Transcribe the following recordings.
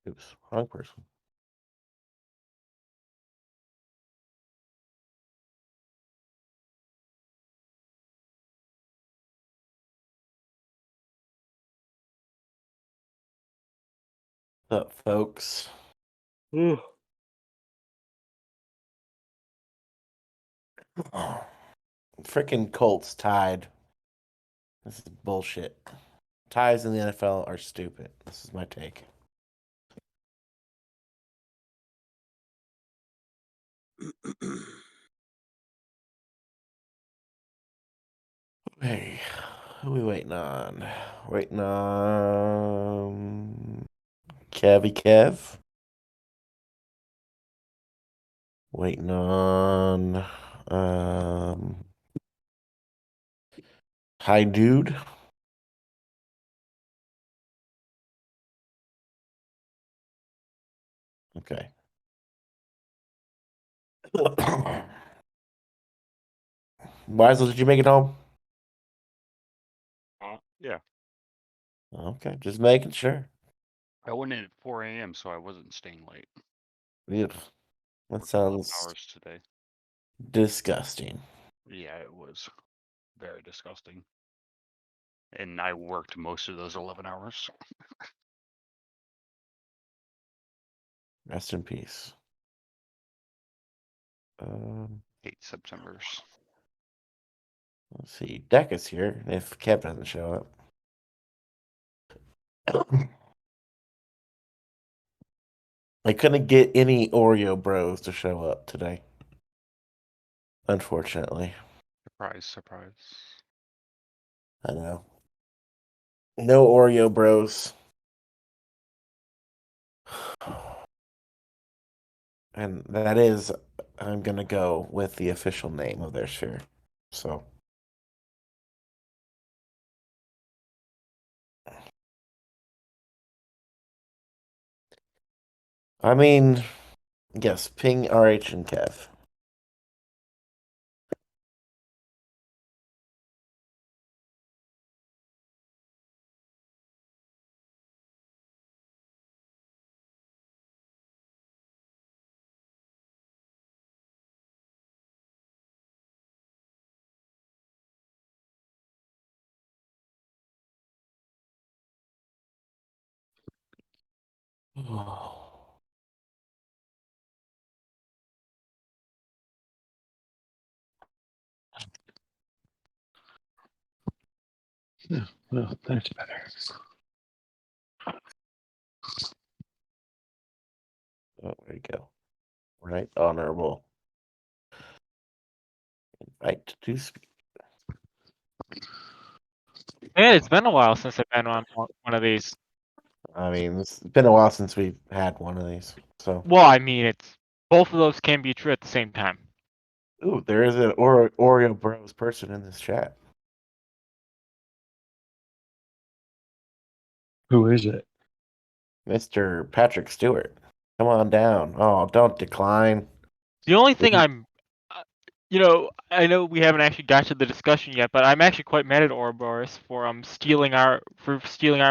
Oops, wrong person. What's up, folks? Freaking Colts tied. This is bullshit. Ties in the NFL are stupid. This is my take. Hey, who are we waiting on? Waiting on Kevy Kev. Waiting on Hi Dude. Okay. Weisel, did you make it home? Yeah. Okay, just making sure. I went in at 4 a.m., so I wasn't staying late. Yeah. That Worked 12 sounds hours today. disgusting. Yeah, it was very disgusting. And I worked most of those 11 hours. Rest in peace. 8 Septembers. Let's see. Deck is here if Kev doesn't show up. I couldn't get any Oreo bros to show up today. Unfortunately. Surprise, surprise. I know. No Oreo bros. And that is, I'm going to go with the official name of their sphere. So. I mean, yes, ping RH and Kev. No, that's better. Oh, there you go. Right, honorable. Invite to speak. Yeah, it's been a while since I've been on one of these. I mean, it's been a while since we've had one of these. So, Well, I mean, it's both of those can be true at the same time. ooh, there is an Oreo Bros person in this chat. Who is it? Mr. Patrick Stewart. Come on down. Oh, don't decline. The only thing I'm, I know we haven't actually got to the discussion yet, but I'm actually quite mad at Ouroboros for stealing our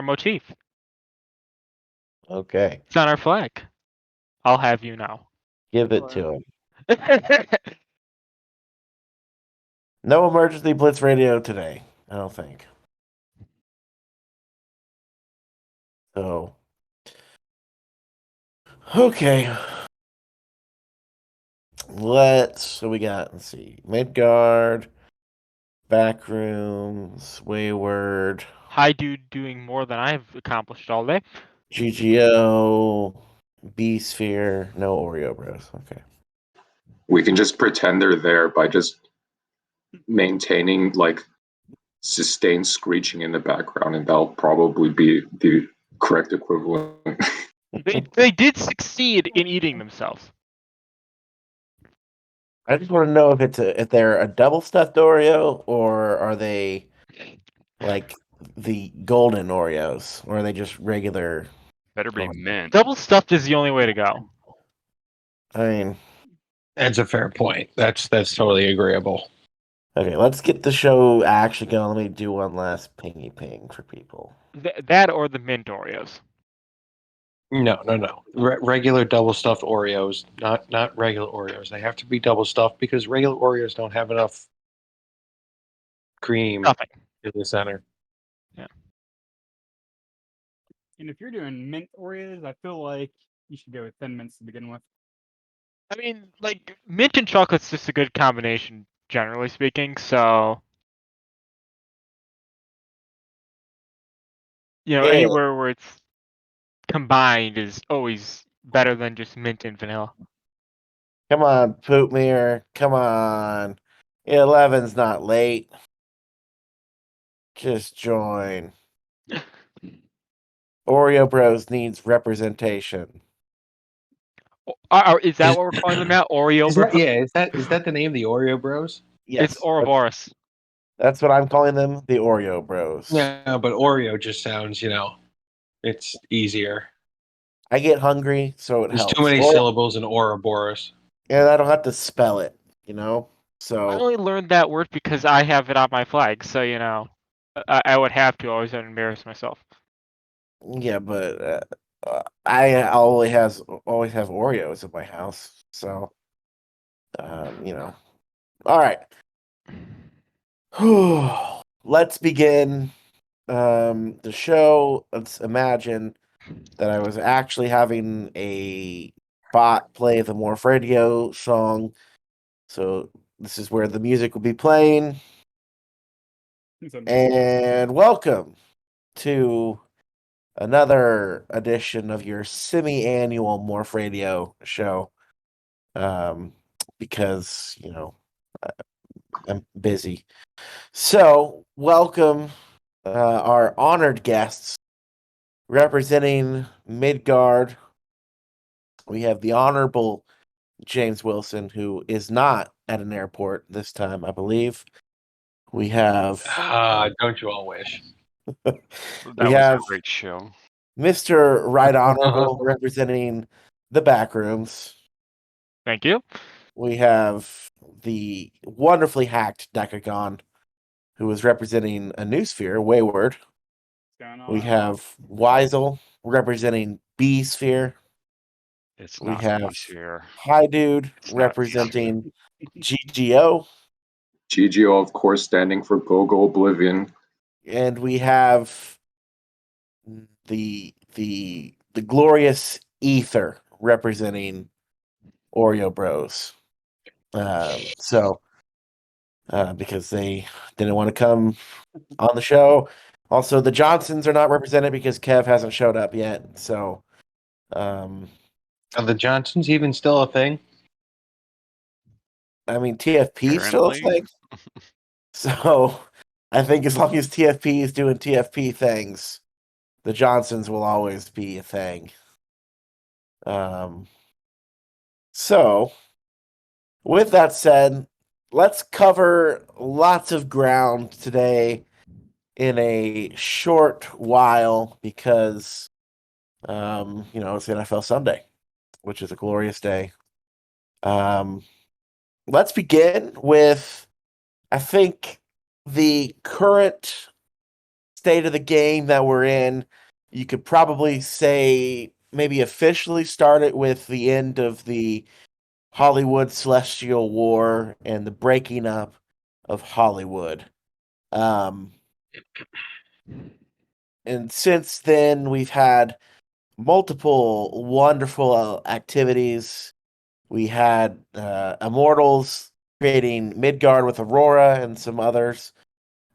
motif. Okay, It's on our flag. I'll have you know. give it to him. No emergency blitz radio today, I don't think. So, okay. So we got, let's see, Midgard, Backrooms, Wayward, Hi, dude, doing more than I've accomplished all day. GGO, B Sphere, no Oreo Bros. Okay. We can just pretend they're there by just maintaining like sustained screeching in the background, and that'll probably be the correct equivalent. They did succeed in eating themselves. I just want to know if they're a double stuffed Oreo or are they like the golden Oreos or are they just regular? Better be Oreo? mint. Double stuffed is the only way to go. I mean, That's a fair point. That's totally agreeable. okay, let's get the show actually going. Let me do one last pingy ping for people. That or the mint Oreos. No. Regular double stuffed Oreos, not regular Oreos. They have to be double stuffed because regular Oreos don't have enough cream Nothing. in the center. And if you're doing mint Oreos, I feel like you should go with Thin Mints to begin with. I mean, like, mint and chocolate's just a good combination, generally speaking, so... Yeah. Anywhere where it's combined is always better than just mint and vanilla. Come on, Poop Mirror. Come on. 11's not late. Just join. Oreo Bros needs representation. Is that what we're calling them now? Oreo Is that, Bros? yeah, is that the name of the Oreo Bros? Yes, It's Ouroboros. that's what I'm calling them, the Oreo Bros. Yeah, but Oreo just sounds, it's easier. I get hungry, so it There's helps. too many Or- syllables in Ouroboros. and I don't have to spell it, I So only learned that word because I have it on my flag, so I would have to always embarrass myself. yeah, but I always have Oreos in my house, so All right. Let's begin the show. Let's imagine that I was actually having a bot play the Morf Radio song. So this is where the music will be playing. And welcome to another edition of your semi-annual Morf Radio show. Because, I'm busy. So, welcome our honored guests representing Midgard. We have the Honorable James Wilson, who is not at an airport this time, I believe. We have Don't you all wish? That we was have a great show. Mr. Right Honorable representing the Backrooms. Thank you. We have the wonderfully hacked Decagon, who is representing a new sphere, Wayward. We have Weisel representing B Sphere. It's We not have nice here. Hi Dude It's not representing GGO. GGO, of course, standing for Gogo Oblivion. And we have the glorious Ether representing Oreo Bros. Because they didn't want to come on the show. Also, the Johnsons are not represented because Kev hasn't showed up yet. So, Are the Johnsons even still a thing? I mean, TFP is still a Apparently. thing. So, I think as long as TFP is doing TFP things, the Johnsons will always be a thing. So, with that said, let's cover lots of ground today in a short while because, it's NFL Sunday, which is a glorious day. Let's begin with, I think, the current state of the game that we're in. You could probably say maybe officially start it with the end of the Hollywood Celestial War and the breaking up of Hollywood. And since then, we've had multiple wonderful activities. We had Immortals creating Midgard with Aurora and some others.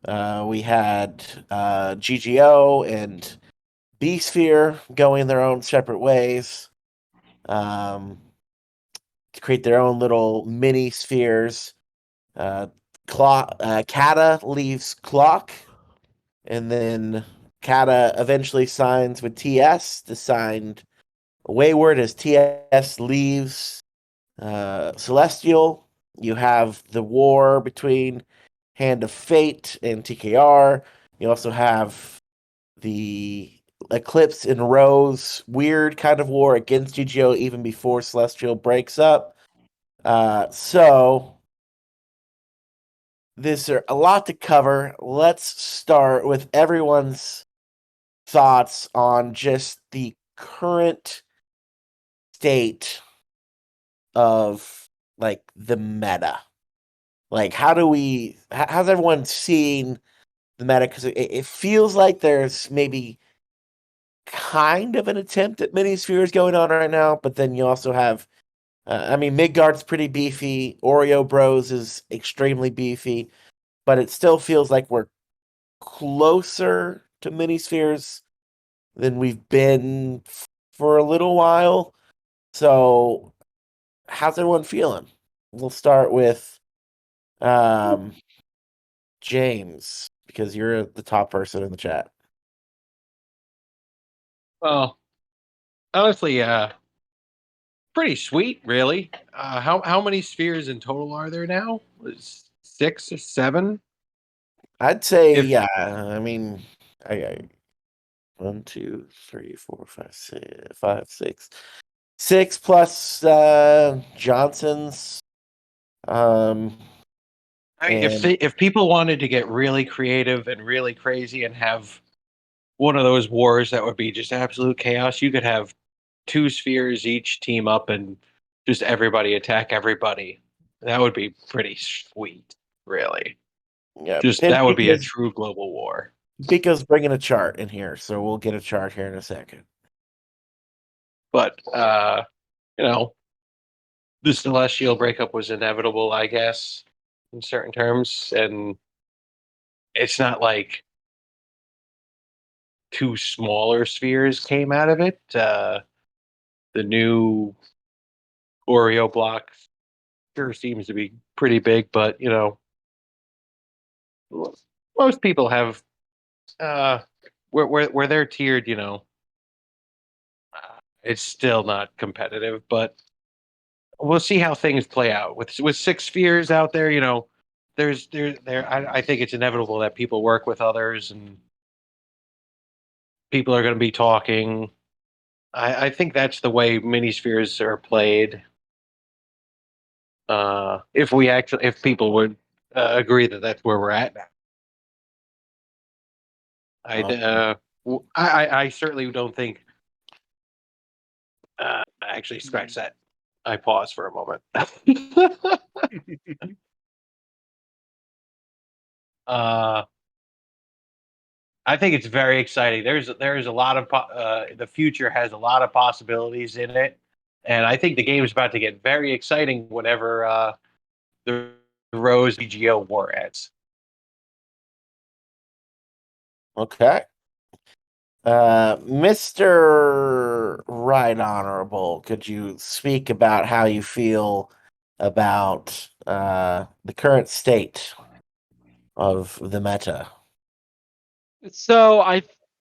We had GGO and B-Sphere going their own separate ways to create their own little mini spheres. Kata leaves Clock, and then Kata eventually signs with TS to sign Wayward as TS leaves Celestial. You have the war between Hand of Fate and TKR. You also have the Eclipse and Rose weird kind of war against GGO even before Celestial breaks up. So there's a lot to cover. Let's start with everyone's thoughts on just the current state of like the meta? Like, how's everyone seeing the meta? Because it feels like there's maybe kind of an attempt at mini spheres going on right now, but then you also have, Midgard's pretty beefy. Oreo Bros is extremely beefy, but it still feels like we're closer to mini spheres than we've been for a little while. So, how's everyone feeling? We'll start with James, because you're the top person in the chat. Well, honestly, pretty sweet, really. How many spheres in total are there now? Was 6 or 7? I'd say, If- yeah. I 1, 2, 3, 4, 5, 6, 5, 6, 6 plus Johnson's. I mean, And if people wanted to get really creative and really crazy and have one of those wars that would be just absolute chaos, you could have 2 spheres each team up and just everybody attack everybody. That would be pretty sweet, really. yeah, Just and that would be a true global war. Pico's bringing a chart in here, so we'll get a chart here in a second. But the Celestial breakup was inevitable, I guess, in certain terms, and it's not like 2 smaller spheres came out of it. The new Oreo block sure seems to be pretty big, but most people have where they're tiered. It's still not competitive, but we'll see how things play out with 6 spheres out there. There's there. I think it's inevitable that people work with others and people are going to be talking. I think that's the way minispheres are played. If people would agree that that's where we're at now, I certainly don't think. Actually, scratch that. I pause for a moment. I think it's very exciting. There's a lot of the future has a lot of possibilities in it, and I think the game is about to get very exciting whenever the Rose BGO war ends. Okay. Mr. Right Honorable, could you speak about how you feel about the current state of the meta? So I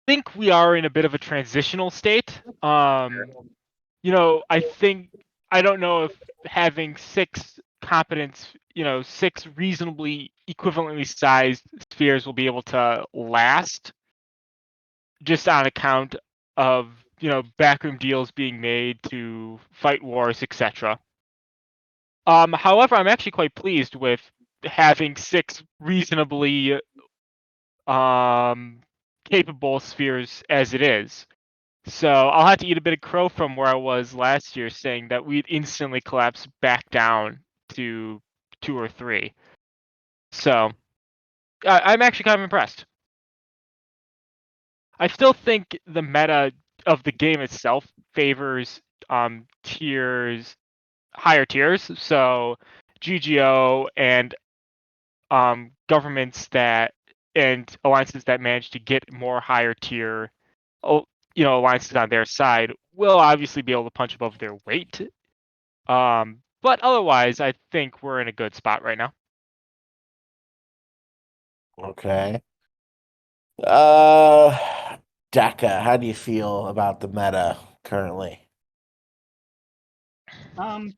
think we are in a bit of a transitional state. I don't know if having 6 competence, 6 reasonably equivalently sized spheres will be able to last, just on account of backroom deals being made to fight wars, etc. However, I'm actually quite pleased with having 6 reasonably capable spheres as it is. So I'll have to eat a bit of crow from where I was last year, saying that we'd instantly collapse back down to 2 or 3. So I'm actually kind of impressed. I still think the meta of the game itself favors higher tiers. So GGO and governments and alliances that manage to get more higher tier alliances on their side will obviously be able to punch above their weight. But otherwise, I think we're in a good spot right now. Okay. Daka, how do you feel about the meta currently? I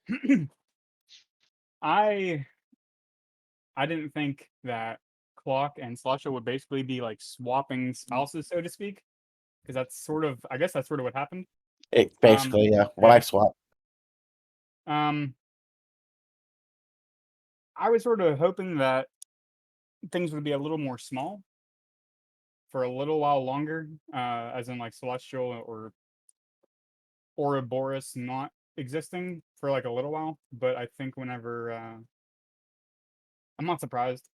didn't think that Clock and Slusha would basically be like swapping spouses, so to speak, because I guess that's sort of what happened. Basically, yeah, wife swap. I was sort of hoping that things would be a little more small for a little while longer, as in like Celestial or Ouroboros not existing for like a little while, but I think whenever I'm not surprised.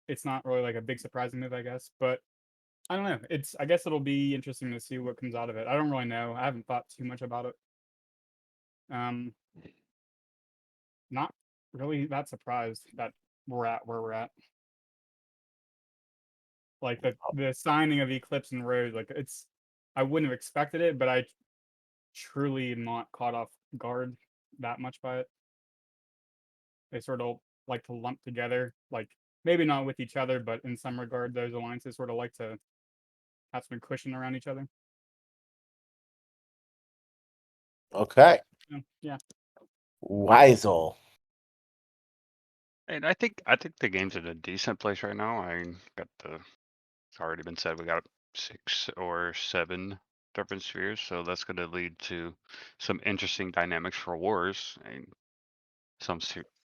It's not really like a big surprising move, I guess, but I don't know. I guess it'll be interesting to see what comes out of it. I don't really know. I haven't thought too much about it. Not really that surprised that we're at where we're at. Like the signing of Eclipse and Rose, like I wouldn't have expected it, but I truly am not caught off guard that much by it. They sort of like to lump together, like maybe not with each other, but in some regard, those alliances sort of like to have some cushion around each other. Okay. Yeah. Weisel. And I think the game's in a decent place right now. It's already been said, we got 6 or 7 different spheres, so that's going to lead to some interesting dynamics for wars. And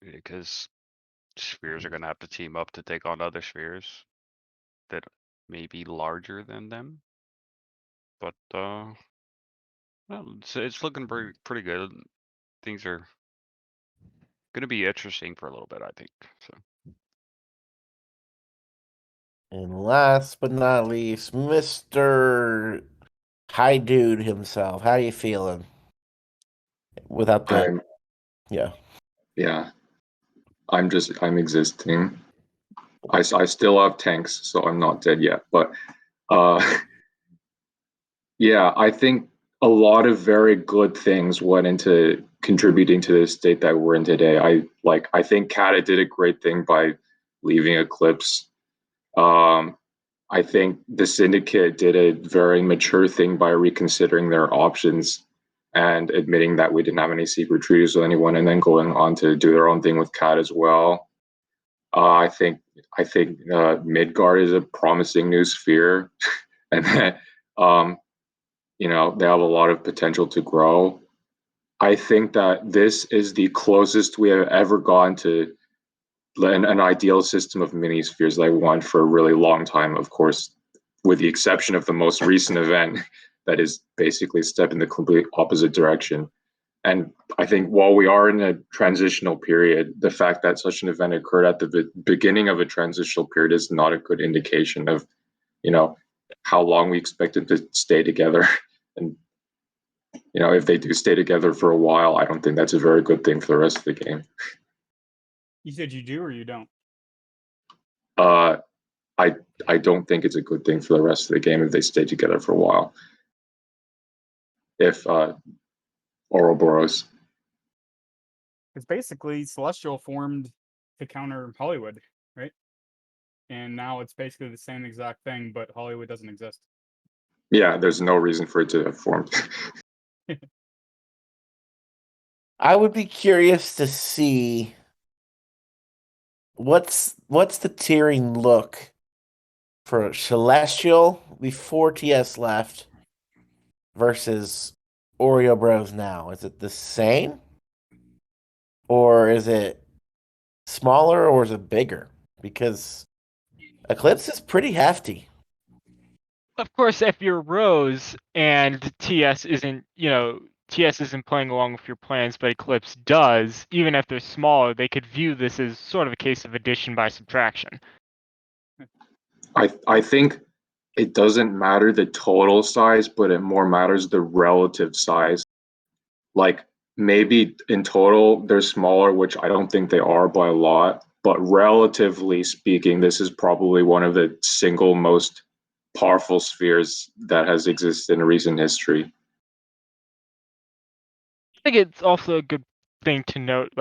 because spheres are going to have to team up to take on other spheres that may be larger than them. But well, it's looking pretty good. Things are going to be interesting for a little bit, I think. So. And last but not least, Mr. High Dude himself. How you feeling? Without the Yeah. I'm existing. I still have tanks, so I'm not dead yet. But yeah, I think a lot of very good things went into contributing to the state that we're in today. I think Kata did a great thing by leaving Eclipse. I think the Syndicate did a very mature thing by reconsidering their options and admitting that we didn't have any secret treaties with anyone, and then going on to do their own thing with Cat as well. I think Midgard is a promising new sphere, and that they have a lot of potential to grow. I think that this is the closest we have ever gone to an ideal system of mini spheres that I want for a really long time, of course, with the exception of the most recent event that is basically a step in the complete opposite direction. And I think while we are in a transitional period, the fact that such an event occurred at the beginning of a transitional period is not a good indication of, how long we expect it to stay together. And, if they do stay together for a while, I don't think that's a very good thing for the rest of the game. You said you do or you don't? I don't think it's a good thing for the rest of the game if they stay together for a while. If Ouroboros. It's basically Celestial formed to counter Hollywood, right? And now it's basically the same exact thing, but Hollywood doesn't exist. Yeah, there's no reason for it to have formed. I would be curious to see what's the tiering look for Celestial before TS left versus Oreo Bros now. Is it the same? Or is it smaller or is it bigger? Because Eclipse is pretty hefty. Of course, if you're Rose and TS isn't playing along with your plans, but Eclipse does, even if they're smaller, they could view this as sort of a case of addition by subtraction. I think it doesn't matter the total size, but it more matters the relative size. Like, maybe in total they're smaller, which I don't think they are by a lot, but relatively speaking, this is probably one of the single most powerful spheres that has existed in recent history. I think it's also a good thing to note,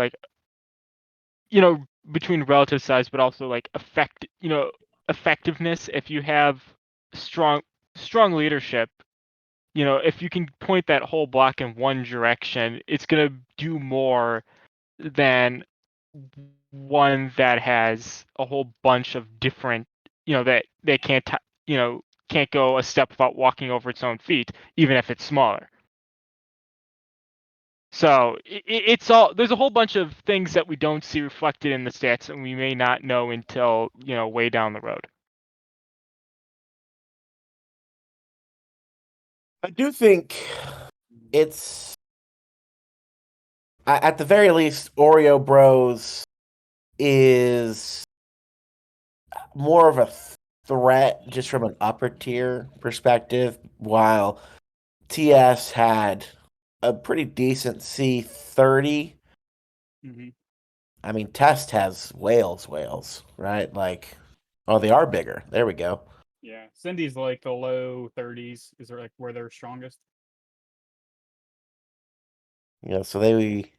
between relative size, but also effectiveness. If you have strong leadership, if you can point that whole block in one direction, it's gonna do more than one that has a whole bunch of different, that can't go a step without walking over its own feet, even if it's smaller. So it's all, there's a whole bunch of things that we don't see reflected in the stats, and we may not know until way down the road. I do think it's at the very least, Oreo Bros is more of a threat just from an upper tier perspective, while TS had a pretty decent C30. Hmm. I mean, Test has whales, right? Like, oh, they are bigger. There we go. Yeah, Cindy's like the low 30s. Is there like where they're strongest? Yeah, so they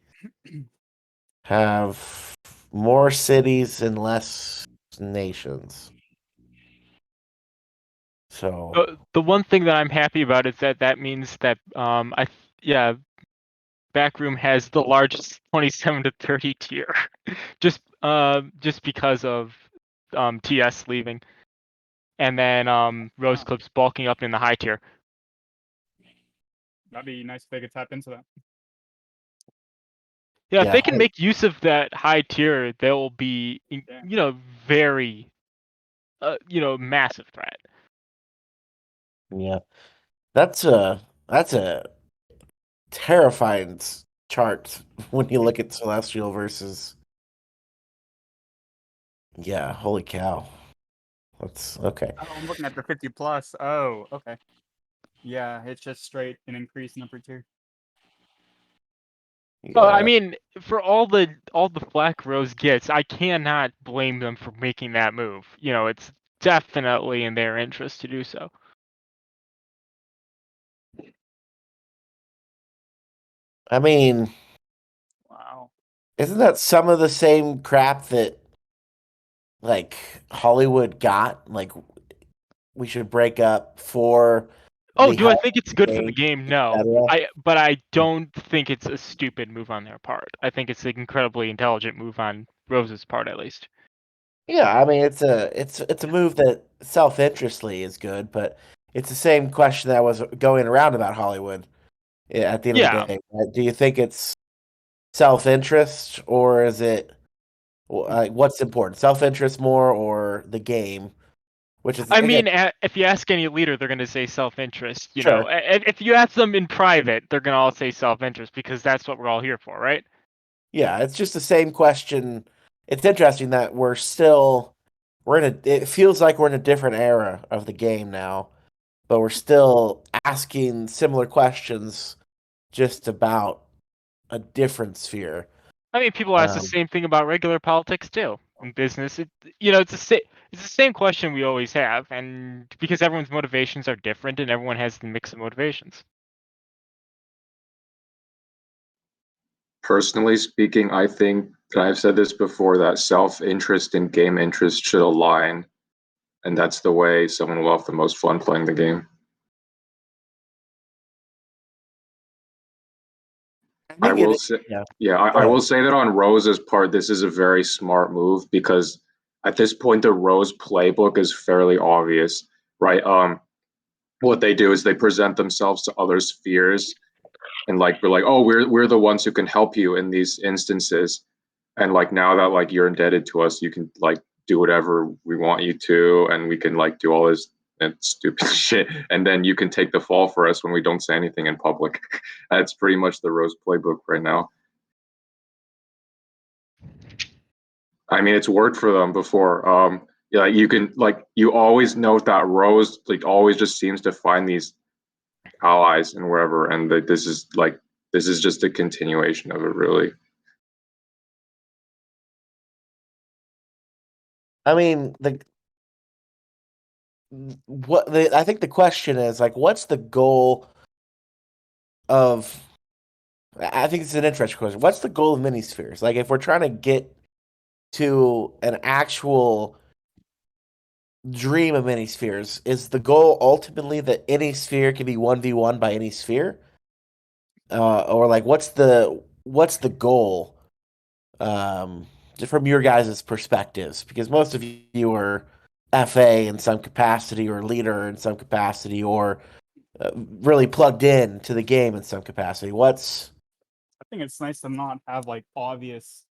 have more cities and less nations. So The one thing that I'm happy about is that means that Backroom has the largest 27 to 30 tier, just because of TS leaving, and then Rose Wow. Clips bulking up in the high tier. That'd be nice if they could tap into that. Yeah, if Yeah, they can make use of that high tier, they'll be Yeah. very massive threat. yeah. That's a terrifying chart when you look at Celestial versus. Yeah, holy cow. That's okay. Oh, I'm looking at the 50 plus. Oh, okay. Yeah, it's just straight an increase in upper tier. Well, I Yeah. mean, for all the flack Rose gets, I cannot blame them for making that move. It's definitely in their interest to do so. I mean, Wow. isn't that some of the same crap that like Hollywood got? Like we should break up for Oh, the do I health think it's of the good for the game, game? No. etc. But I don't think it's a stupid move on their part. I think it's an incredibly intelligent move on Rose's part, at least. Yeah, I mean it's a move that self-interestly is good, but it's the same question that was going around about Hollywood at the end of the Yeah. day. Do you think it's self-interest or is it what's important? Self-interest more or the game? Which is I again, mean, if you ask any leader, they're going to say self-interest. sure. If you ask them in private, they're going to all say self-interest because that's what we're all here for, right? Yeah, it's just the same question. It's interesting that it feels like we're in a different era of the game now, but we're still asking similar questions just about a different sphere. I mean, people ask the Um, same thing about regular politics too. In business, it's the same question we always have, and because everyone's motivations are different and everyone has the mix of motivations. Personally speaking, I think that I've said this before that self-interest and game interest should align, and that's the way someone will have the most fun playing the game. I I think will it, say, yeah. yeah, Go I ahead. will say that on Rose's part, this is a very smart move because at this point, the Rose playbook is fairly obvious, right? What they do is they present themselves to other spheres and like we're like, oh, we're the ones who can help you in these instances, and like now that like you're indebted to us, you can like do whatever we want you to, and we can like do all this and stupid shit, and then you can take the fall for us when we don't say anything in public. That's pretty much the Rose playbook right now. I mean, it's worked for them before. Yeah, you can like you always note that Rose like always just seems to find these allies and wherever, and that this is just a continuation of it, really. I mean, I think the question is like, what's the goal of? I think it's an interesting question. What's the goal of minispheres? Like, if we're trying to get to an actual dream of minispheres, is the goal ultimately that any sphere can be 1v1 by any sphere? Or like what's the goal? Just from your guys' perspectives, because most of you are FA in some capacity or leader in some capacity or really plugged in to the game in some capacity. I think it's nice to not have like obvious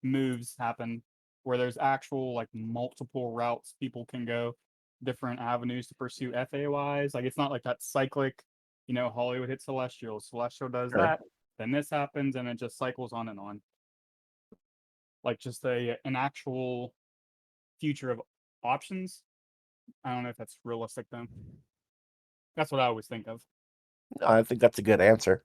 moves happen where there's actual like multiple routes people can go, different avenues to pursue FA wise. Like it's not like that cyclic Hollywood hits Celestial. Celestial does Sure. that. Then this happens, and it just cycles on and on. Like just an actual future of options. I don't know if that's realistic though. That's what I always think of. I think that's a good answer.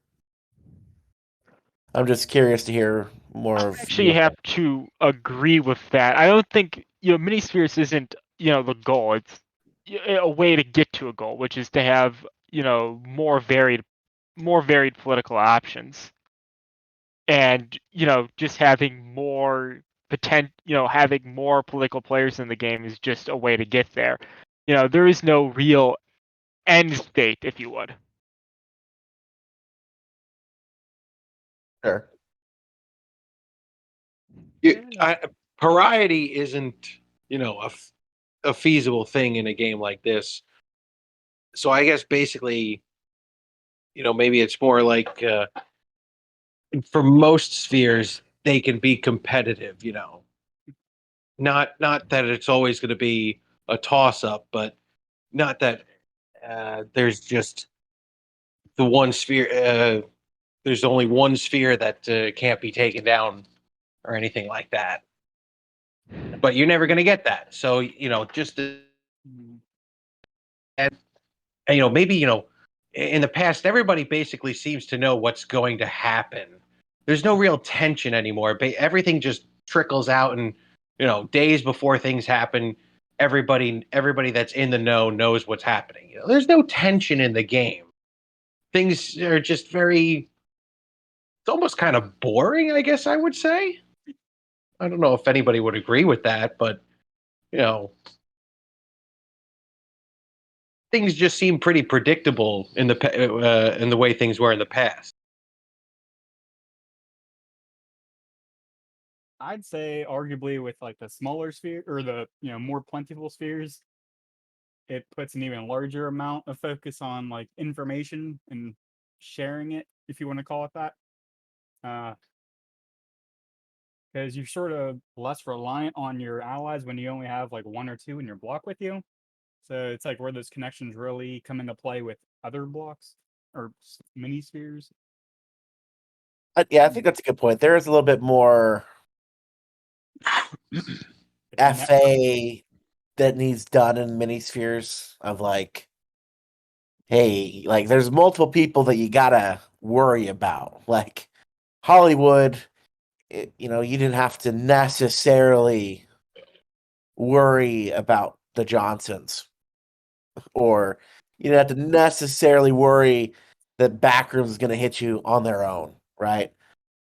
I'm just curious to hear more of. Actually have to agree with that. I don't think minispheres isn't the goal. It's a way to get to a goal, which is to have more varied political options, and just having more having more political players in the game is just a way to get there. There is no real end state, if you would. Sure. Variety isn't, a feasible thing in a game like this. So I guess basically, maybe it's more like for most spheres they can be competitive. Not that it's always going to be a toss up, but not that there's just the one sphere. There's only one sphere that can't be taken down or anything like that. But you're never going to get that. So just maybe in the past, everybody basically seems to know what's going to happen. There's no real tension anymore. Everything just trickles out, and days before things happen, everybody that's in the know knows what's happening. There's no tension in the game. Things are just very. It's almost kind of boring, I guess I would say. I don't know if anybody would agree with that, but things just seem pretty predictable in the way things were in the past. I'd say arguably with like the smaller sphere or the more plentiful spheres, it puts an even larger amount of focus on like information and sharing it, if you want to call it that. Because you're sort of less reliant on your allies when you only have like one or two in your block with you. So it's like where those connections really come into play with other blocks or mini spheres. Yeah, I think that's a good point. There is a little bit more FA that needs done in minispheres of like, hey, like there's multiple people that you gotta worry about. Like Hollywood, you didn't have to necessarily worry about the Johnsons, or you didn't have to necessarily worry that Backroom is going to hit you on their own, right?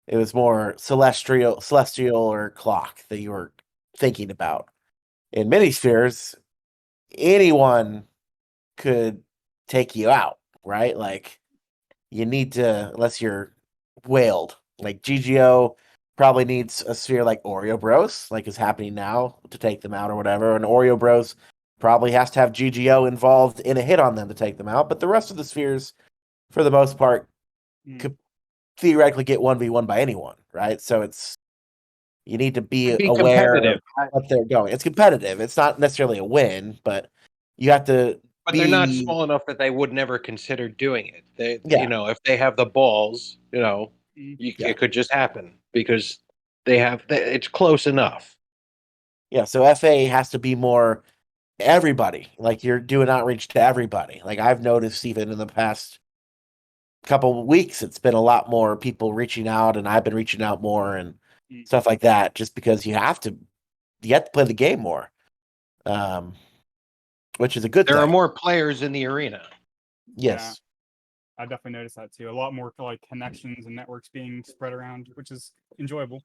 It was more celestial or clock that you were thinking about. In minispheres, anyone could take you out, right? Like you need to, unless you're whaled. Like GGO probably needs a sphere like Oreo Bros, like is happening now, to take them out or whatever. And Oreo Bros probably has to have GGO involved in a hit on them to take them out. But the rest of the spheres, for the most part, could theoretically get 1v1 by anyone, right? So you need to be aware of what they're going. It's competitive. It's not necessarily a win, but you have to. But they're not small enough that they would never consider doing it. If they have the balls, it could just happen because it's close enough. Yeah, so FA has to be more everybody. Like you're doing outreach to everybody. Like I've noticed even in the past couple of weeks, it's been a lot more people reaching out, and I've been reaching out more and stuff like that. Just because you have to play the game more, which is a good thing. There are more players in the arena. Yes, I definitely noticed that too. A lot more like connections and networks being spread around, which is enjoyable.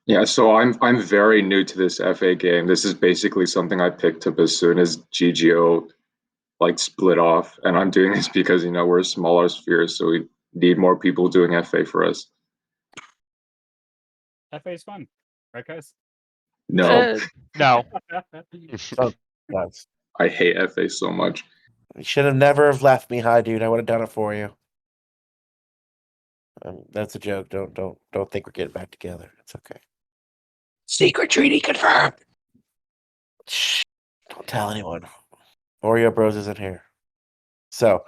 Yeah, so I'm very new to this FA game. This is basically something I picked up as soon as GGO like split off, and I'm doing this because we're a smaller sphere, so we need more people doing FA for us. FA is fun, right, guys? No, No. I hate FA so much. You should have never have left me high, dude. I would have done it for you. That's a joke. Don't think we're getting back together. It's okay. Secret treaty confirmed. Shh, don't tell anyone. Oreo Bros isn't here. So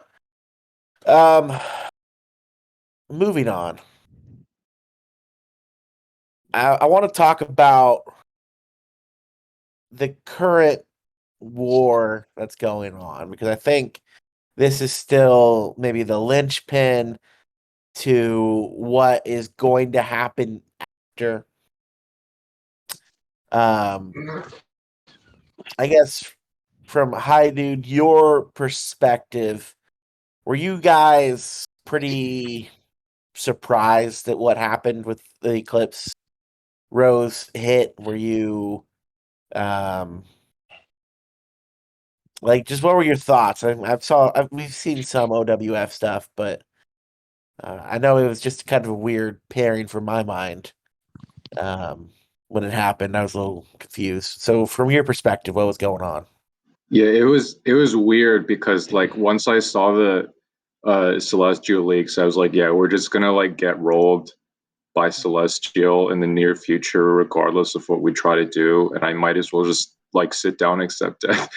Moving on. I want to talk about the current war that's going on, because I think this is still maybe the linchpin to what is going to happen after. I guess from Hi Dude, your perspective, were you guys pretty surprised at what happened with the eclipse Rose hit? Were you like, just what were your thoughts? We've seen some OWF stuff, but I know it was just kind of a weird pairing for my mind. When it happened, I was a little confused. So, from your perspective, what was going on? Yeah, it was weird because like once I saw the Celestial leaks, I was like, yeah, we're just gonna like get rolled by Celestial in the near future, regardless of what we try to do, and I might as well just like sit down and accept it.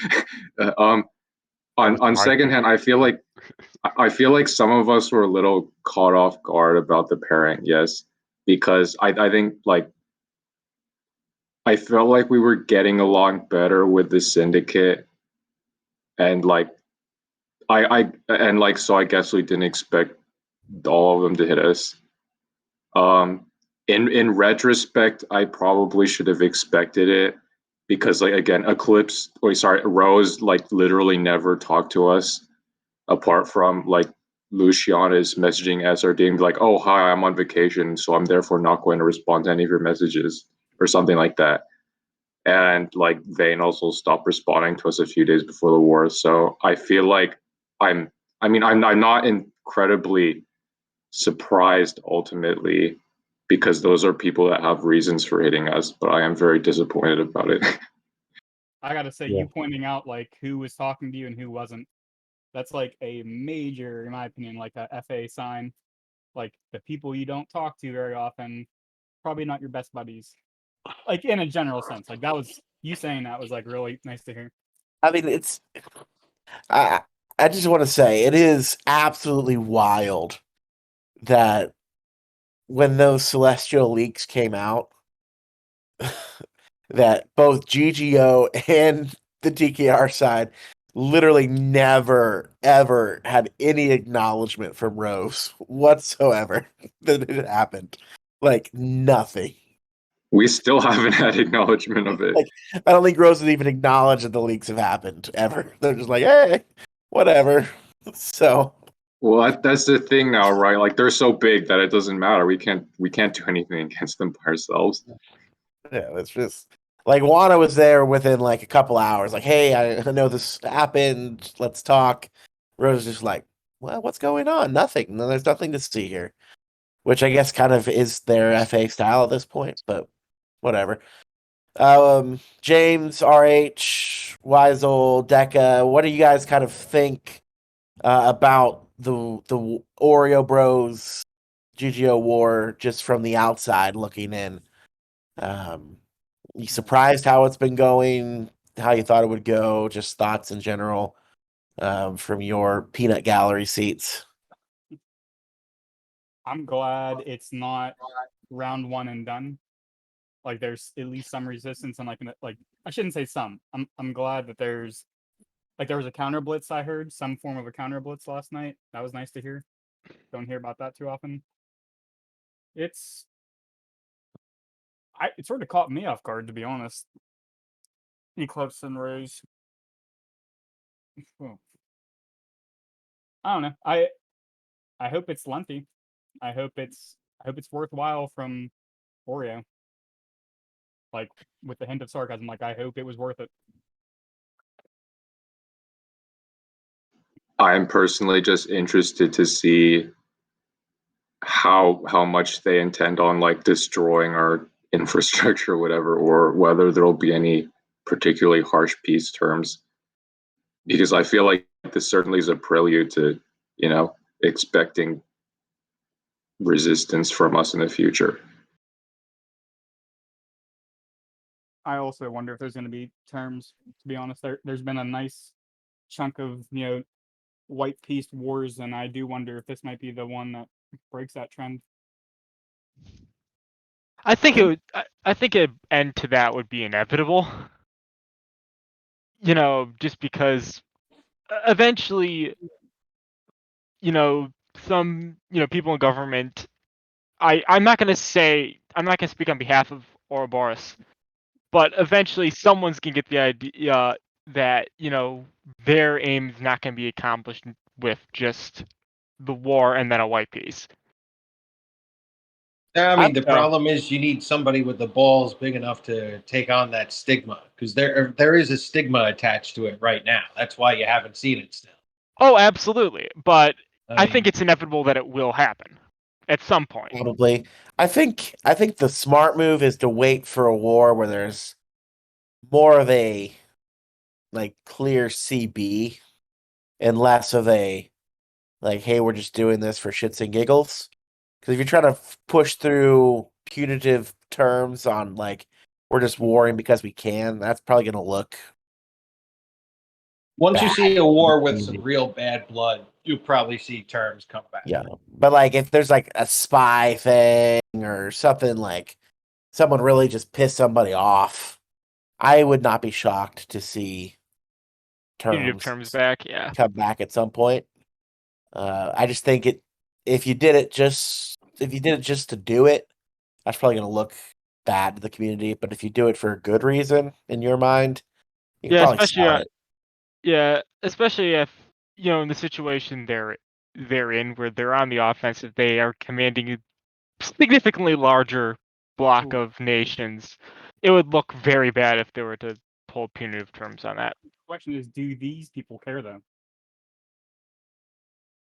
On second hand, I feel like some of us were a little caught off guard about the pairing, yes, because I think like I felt like we were getting along better with the syndicate, and like so I guess we didn't expect all of them to hit us. Um, in retrospect, I probably should have expected it because, like, again, Rose like literally never talked to us apart from like Luciana's messaging SRD and be like, "Oh, hi, I'm on vacation, so I'm therefore not going to respond to any of your messages," or something like that. And like Vane also stopped responding to us a few days before the war. So I feel like I'm I'm not incredibly surprised ultimately because those are people that have reasons for hitting us, but I am very disappointed about it. I gotta say, Yeah. you pointing out like who was talking to you and who wasn't, that's like a major, in my opinion, like a FA sign. Like the people you don't talk to very often, probably not your best buddies. Like in a general sense. Like that was you saying that was like really nice to hear. I mean, I I just want to say it is absolutely wild that when those Celestial leaks came out, that both GGO and the DKR side literally never ever had any acknowledgement from Rose whatsoever that it happened. Like nothing. We still haven't had acknowledgement of it. Like I don't think Rose has even acknowledged that the leaks have happened ever. They're just like, hey, whatever. So Well, that's the thing now, right? Like they're so big that it doesn't matter. We can't do anything against them by ourselves. yeah, it's just like Juana was there within like a couple hours. Like, hey, I know this happened. Let's talk. Rose is just like, well, what's going on? Nothing. No, there's nothing to see here. Which I guess kind of is their FA style at this point, but whatever. James, RH, Weisel, Deca, what do you guys kind of think about the Oreo Bros GGO war just from the outside looking in? You surprised how it's been going, how you thought it would go, just thoughts in general from your peanut gallery seats. I'm glad it's not round one and done. Like there's at least some resistance and like I shouldn't say some. I'm glad that there's like there was a counter blitz I heard, some form of a counter blitz last night. That was nice to hear. Don't hear about that too often. It's it sort of caught me off guard, to be honest. Eclipse and Rose. Oh. I don't know. I hope it's lengthy. I hope it's worthwhile from Oreo. Like with the hint of sarcasm, like I hope it was worth it. I'm personally just interested to see how much they intend on like destroying our infrastructure or whatever, or whether there'll be any particularly harsh peace terms. Because I feel like this certainly is a prelude to, expecting resistance from us in the future. I also wonder if there's going to be terms. To be honest, there's been a nice chunk of white piece wars, and I do wonder if this might be the one that breaks that trend. I think it would. I think an end to that would be inevitable. Just because eventually, some people in government. I'm not gonna speak on behalf of Ouroboros, but eventually someone's gonna get the idea that their aim is not gonna be accomplished with just the war and then a white piece. I mean, the Yeah. problem is you need somebody with the balls big enough to take on that stigma, because there is a stigma attached to it right now. That's why you haven't seen it still. Oh, absolutely. But I mean, think it's inevitable that it will happen at some point. Probably. I think the smart move is to wait for a war where there's more of a clear CB and less of a hey, we're just doing this for shits and giggles. Because if you're trying to push through punitive terms on we're just warring because we can, that's probably going to look once you bad see a in the war with some community. real bad blood, you'll probably see terms come back. Yeah. But if there's a spy thing or something someone really just pissed somebody off, I would not be shocked to see Punitive terms back, yeah. come back at some point. I just think if you did it just to do it, that's probably going to look bad to the community. But if you do it for a good reason in your mind, you can Yeah, probably especially sell it. Yeah, especially if in the situation they're in, where they're on the offensive, they are commanding a significantly larger block of nations. It would look very bad if they were to pull punitive terms on that. The question is, do these people care though?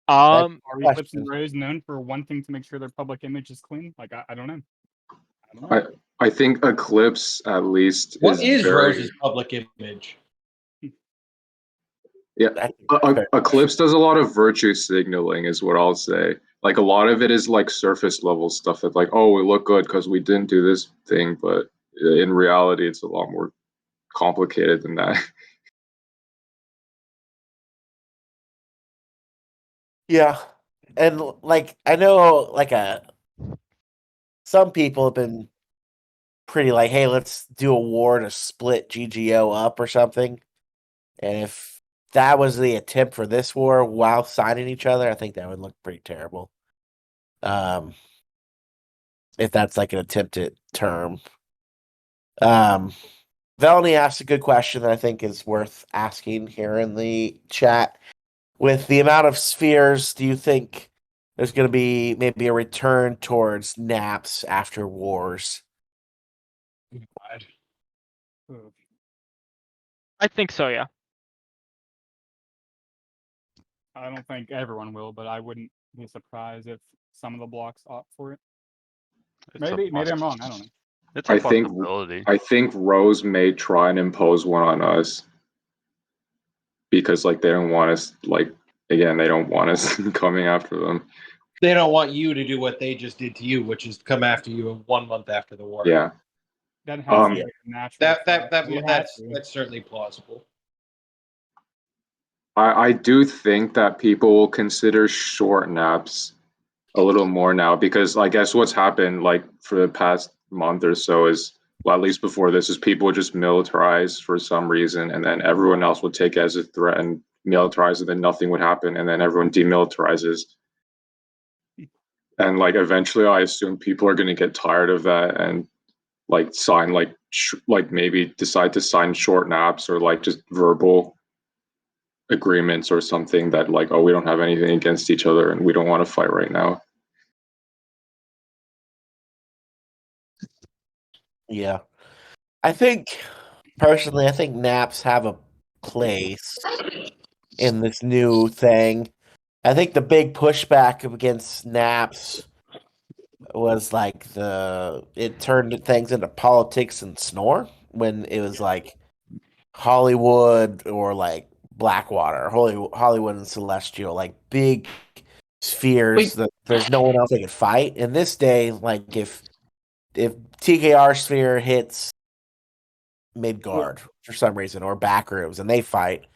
Um, Are Eclipse and Rose known for wanting to make sure their public image is clean? I don't know. I think Eclipse at least What is very, Rose's public image? Yeah, Eclipse does a lot of virtue signaling, is what I'll say. A lot of it is surface level stuff that oh, we look good because we didn't do this thing, but in reality, it's a lot more complicated than that. Yeah, and I know some people have been pretty hey, let's do a war to split GGO up or something. And if that was the attempt for this war while signing each other, I think that would look pretty terrible. If that's an attempted term. Velny asked a good question that I think is worth asking here in the chat. With the amount of spheres, do you think there's going to be maybe a return towards naps after wars? I think so, yeah. I don't think everyone will, but I wouldn't be surprised if some of the blocks opt for it. Maybe I'm wrong. I don't know. It's a possibility. I think Rose may try and impose one on us because they don't want us again, they don't want us coming after them. They don't want you to do what they just did to you, which is come after you 1 month after the war. Yeah. That has to be a natural. That's certainly plausible. I do think that people will consider short naps a little more now because I guess what's happened for the past month or so is, well, at least before this, is people would just militarize for some reason, and then everyone else would take it as a threat and militarize, and then nothing would happen, and then everyone demilitarizes. And eventually, I assume people are going to get tired of that and sign maybe decide to sign short naps or just verbal agreements or something that oh, we don't have anything against each other and we don't want to fight right now. Yeah. I think personally, I think naps have a place in this new thing. I think the big pushback against naps was it turned things into politics and snore when it was Hollywood or Blackwater, Hollywood and Celestial, big spheres that there's no one else they could fight. In this day, if TKR sphere hits Midgard for some reason or Backrooms and they fight,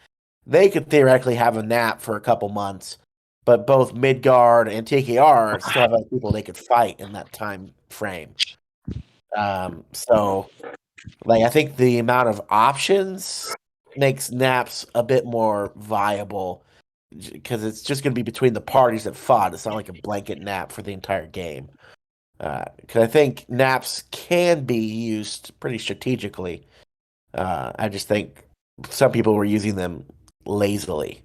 they could theoretically have a nap for a couple months, but both Midgard and TKR still have other people they could fight in that time frame. So, like, I think the amount of options makes naps a bit more viable because it's just going to be between the parties that fought. It's not like a blanket nap for the entire game. Because I think naps can be used pretty strategically. I just think some people were using them lazily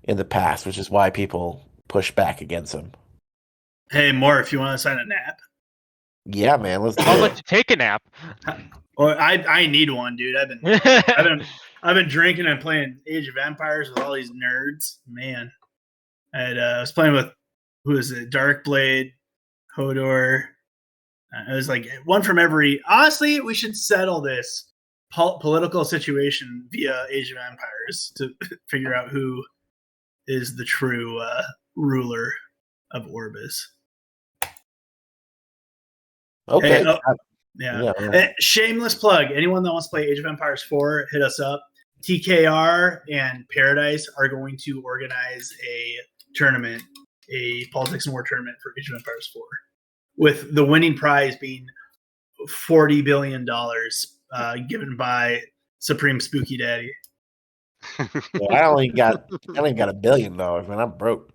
in the past, which is why people push back against them. Hey, Morf, if you want to sign a nap. Yeah, man, let's do I'll it. let you take a nap. Well, I need one, dude. I've been drinking and playing Age of Empires with all these nerds. Man, I was playing with who is it? Darkblade, Hodor. It was like one from every. Honestly, we should settle this political situation via Age of Empires to figure out who is the true ruler of Orbis. Okay. Hey, yeah. Shameless plug. Anyone that wants to play Age of Empires 4, hit us up. TKR and Paradise are going to organize a tournament, a Politics and War tournament for Age of Empires 4, with the winning prize being $40 billion given by Supreme Spooky Daddy. Well, I only got $1 billion, man. I'm broke.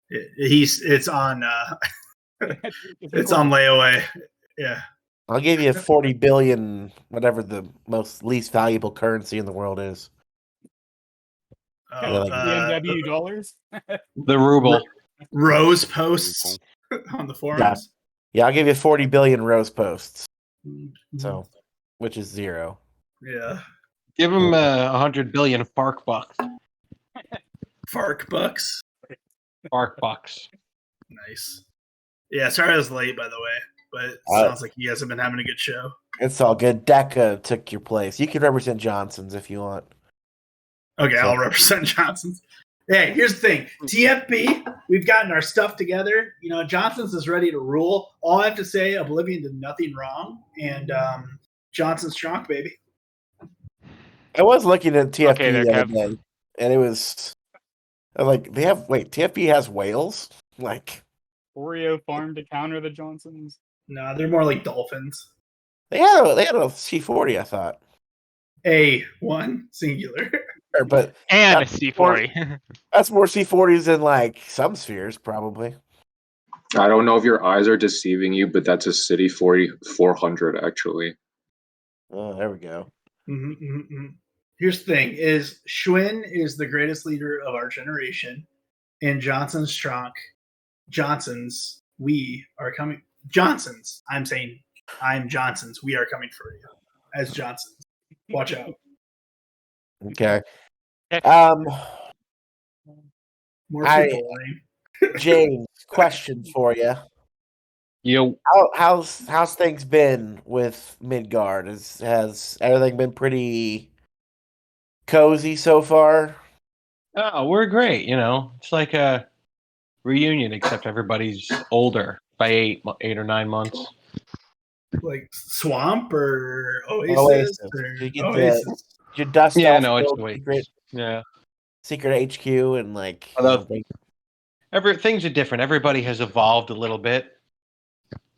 It's on it's on layaway. Yeah. I'll give you 40 billion, whatever the most least valuable currency in the world is. BNW dollars? The ruble. Rose posts on the forums. Yeah, I'll give you 40 billion rose posts. Mm-hmm. So, which is 0. Yeah. Give him 100 billion FARC bucks. FARC bucks. FARC bucks. Nice. Yeah, sorry I was late, by the way, but it sounds like you guys have been having a good show. It's all good. Deca took your place. You can represent Johnson's if you want. Okay, I'll represent Johnson's. Hey, here's the thing. TFP, we've gotten our stuff together. You know, Johnson's is ready to rule. All I have to say, Oblivion did nothing wrong, and Johnson's strong, baby. I was looking at TFP Okay, there, the other Kev. day, and it was like TFP has whales? Like, Oreo farm to counter the Johnsons? No, they're more like dolphins. they had a C40, I thought. A1 singular. But And a that's C40. That's more C40s than like some spheres, probably. I don't know if your eyes are deceiving you, but that's a City 400 actually. Oh, there we go. Here's the thing: is Schwinn is the greatest leader of our generation, and Johnson's strong. Johnson's, we are coming. Johnson's, I'm saying, I'm Johnson's. We are coming for you as Johnson's. Watch out. Okay. More people, right? James, question for you. Yo. How's things been with Midgard? Has everything been pretty cozy so far? Oh, we're great. You know, it's like a reunion, except everybody's older by 8 or 9 months. Like Swamp or Oasis? Oasis. Or Did you get Oasis. your dust Yeah, off no, it's build Oasis. Yeah. secret HQ and like Although things are different. Everybody has evolved a little bit,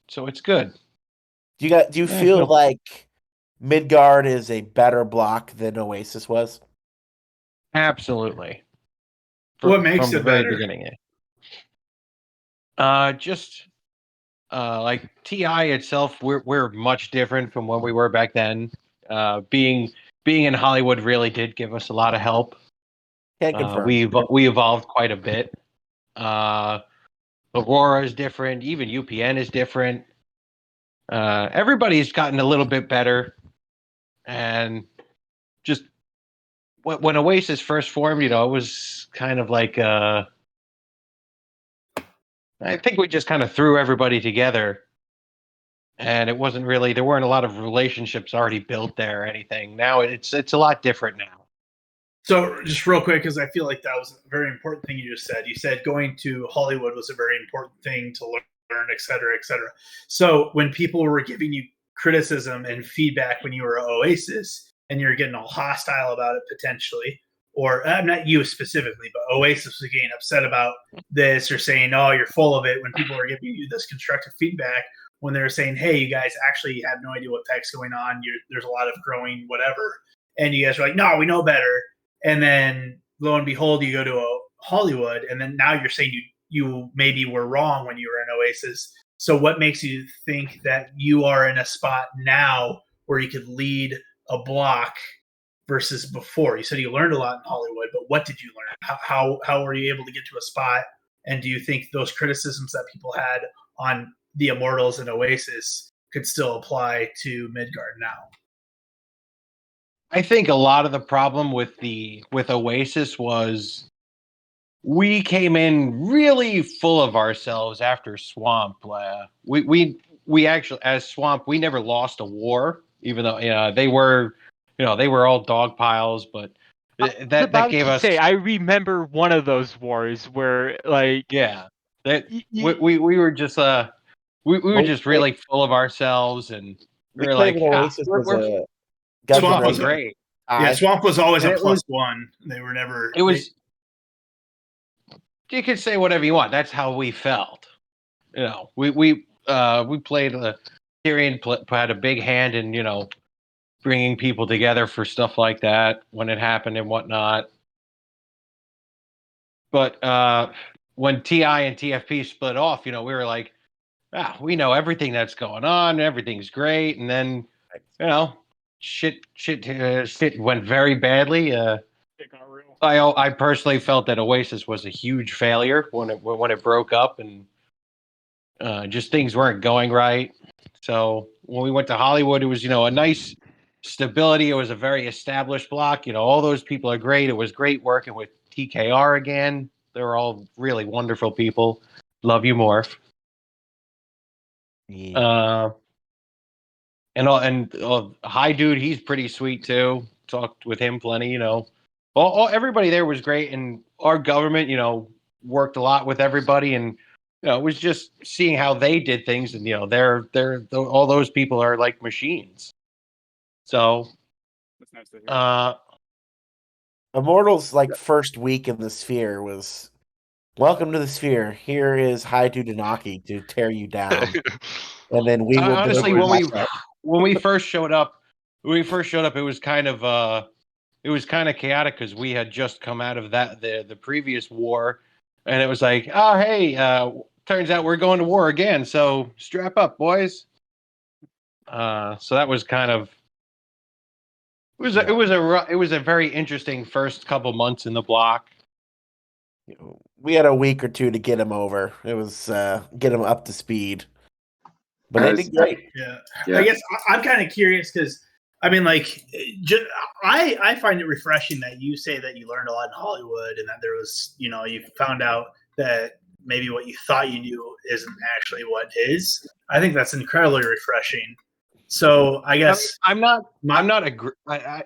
so it's good. do you feel like Midgard is a better block than Oasis was? Absolutely. What makes from the it very better? beginning? Just like TI itself, we're much different from what we were back then. Being in Hollywood really did give us a lot of help. Can't confirm. We evolved quite a bit. Aurora is different. Even UPN is different. Everybody's gotten a little bit better, and just when Oasis first formed, you know, it was kind of like I think we just kind of threw everybody together, and it wasn't really, there weren't a lot of relationships already built there or anything. Now it's a lot different now. So just real quick, because I feel like that was a very important thing you just said. You said going to Hollywood was a very important thing to learn, et cetera, et cetera. So when people were giving you criticism and feedback when you were at Oasis and you're getting all hostile about it potentially, or not you specifically, but Oasis was getting upset about this or saying, "Oh, you're full of it," when people were giving you this constructive feedback, when they were saying, "Hey, you guys actually have no idea what the heck's going on. There's a lot of growing whatever," and you guys were like, "No, we know better." And then lo and behold, you go to Hollywood, and then now you're saying you maybe were wrong when you were in Oasis. So what makes you think that you are in a spot now where you could lead a block versus before? You said you learned a lot in Hollywood, but what did you learn? How were you able to get to a spot? And do you think those criticisms that people had on the Immortals and Oasis could still apply to Midgard now? I think a lot of the problem with Oasis was we came in really full of ourselves after Swamp. We actually, as Swamp, we never lost a war, even though they were all dog piles, but that gave us. I remember one of those wars where we were just we were just really full of ourselves, and we were like, Oasis we're Swamp was great. Yeah, Swamp was always a +1. They were never. It was. You could say whatever you want. That's how we felt. We played. Tyrion had a big hand in bringing people together for stuff like that when it happened and whatnot. But when TI and TFP split off, we were like, we know everything that's going on. Everything's great, and then shit went very badly. It got real. I personally felt that Oasis was a huge failure when it broke up, and just things weren't going right. So when we went to Hollywood, it was a nice stability. It was a very established block. All those people are great. It was great working with TKR again. They were all really wonderful people. Love you, Morf. Yeah. Hi Dude, he's pretty sweet too. Talked with him plenty. Everybody there was great, and our government, worked a lot with everybody, and it was just seeing how they did things, and they're all those people are like machines. So, That's nice to hear. Immortals first week in the Sphere was, welcome to the Sphere. Here is Hi Dudenaki to tear you down, and then we will honestly when we first showed up, it was kind of chaotic because we had just come out of the previous war, and it was like, oh hey, turns out we're going to war again, so strap up, boys. So that was kind of it was a very interesting first couple months in the block. We had a week or two to get him over. It was get him up to speed, but they did great. Yeah. I guess I'm kind of curious because I find it refreshing that you say that you learned a lot in Hollywood, and that there was you found out that maybe what you thought you knew isn't actually what is. I think that's incredibly refreshing. So I guess I'm not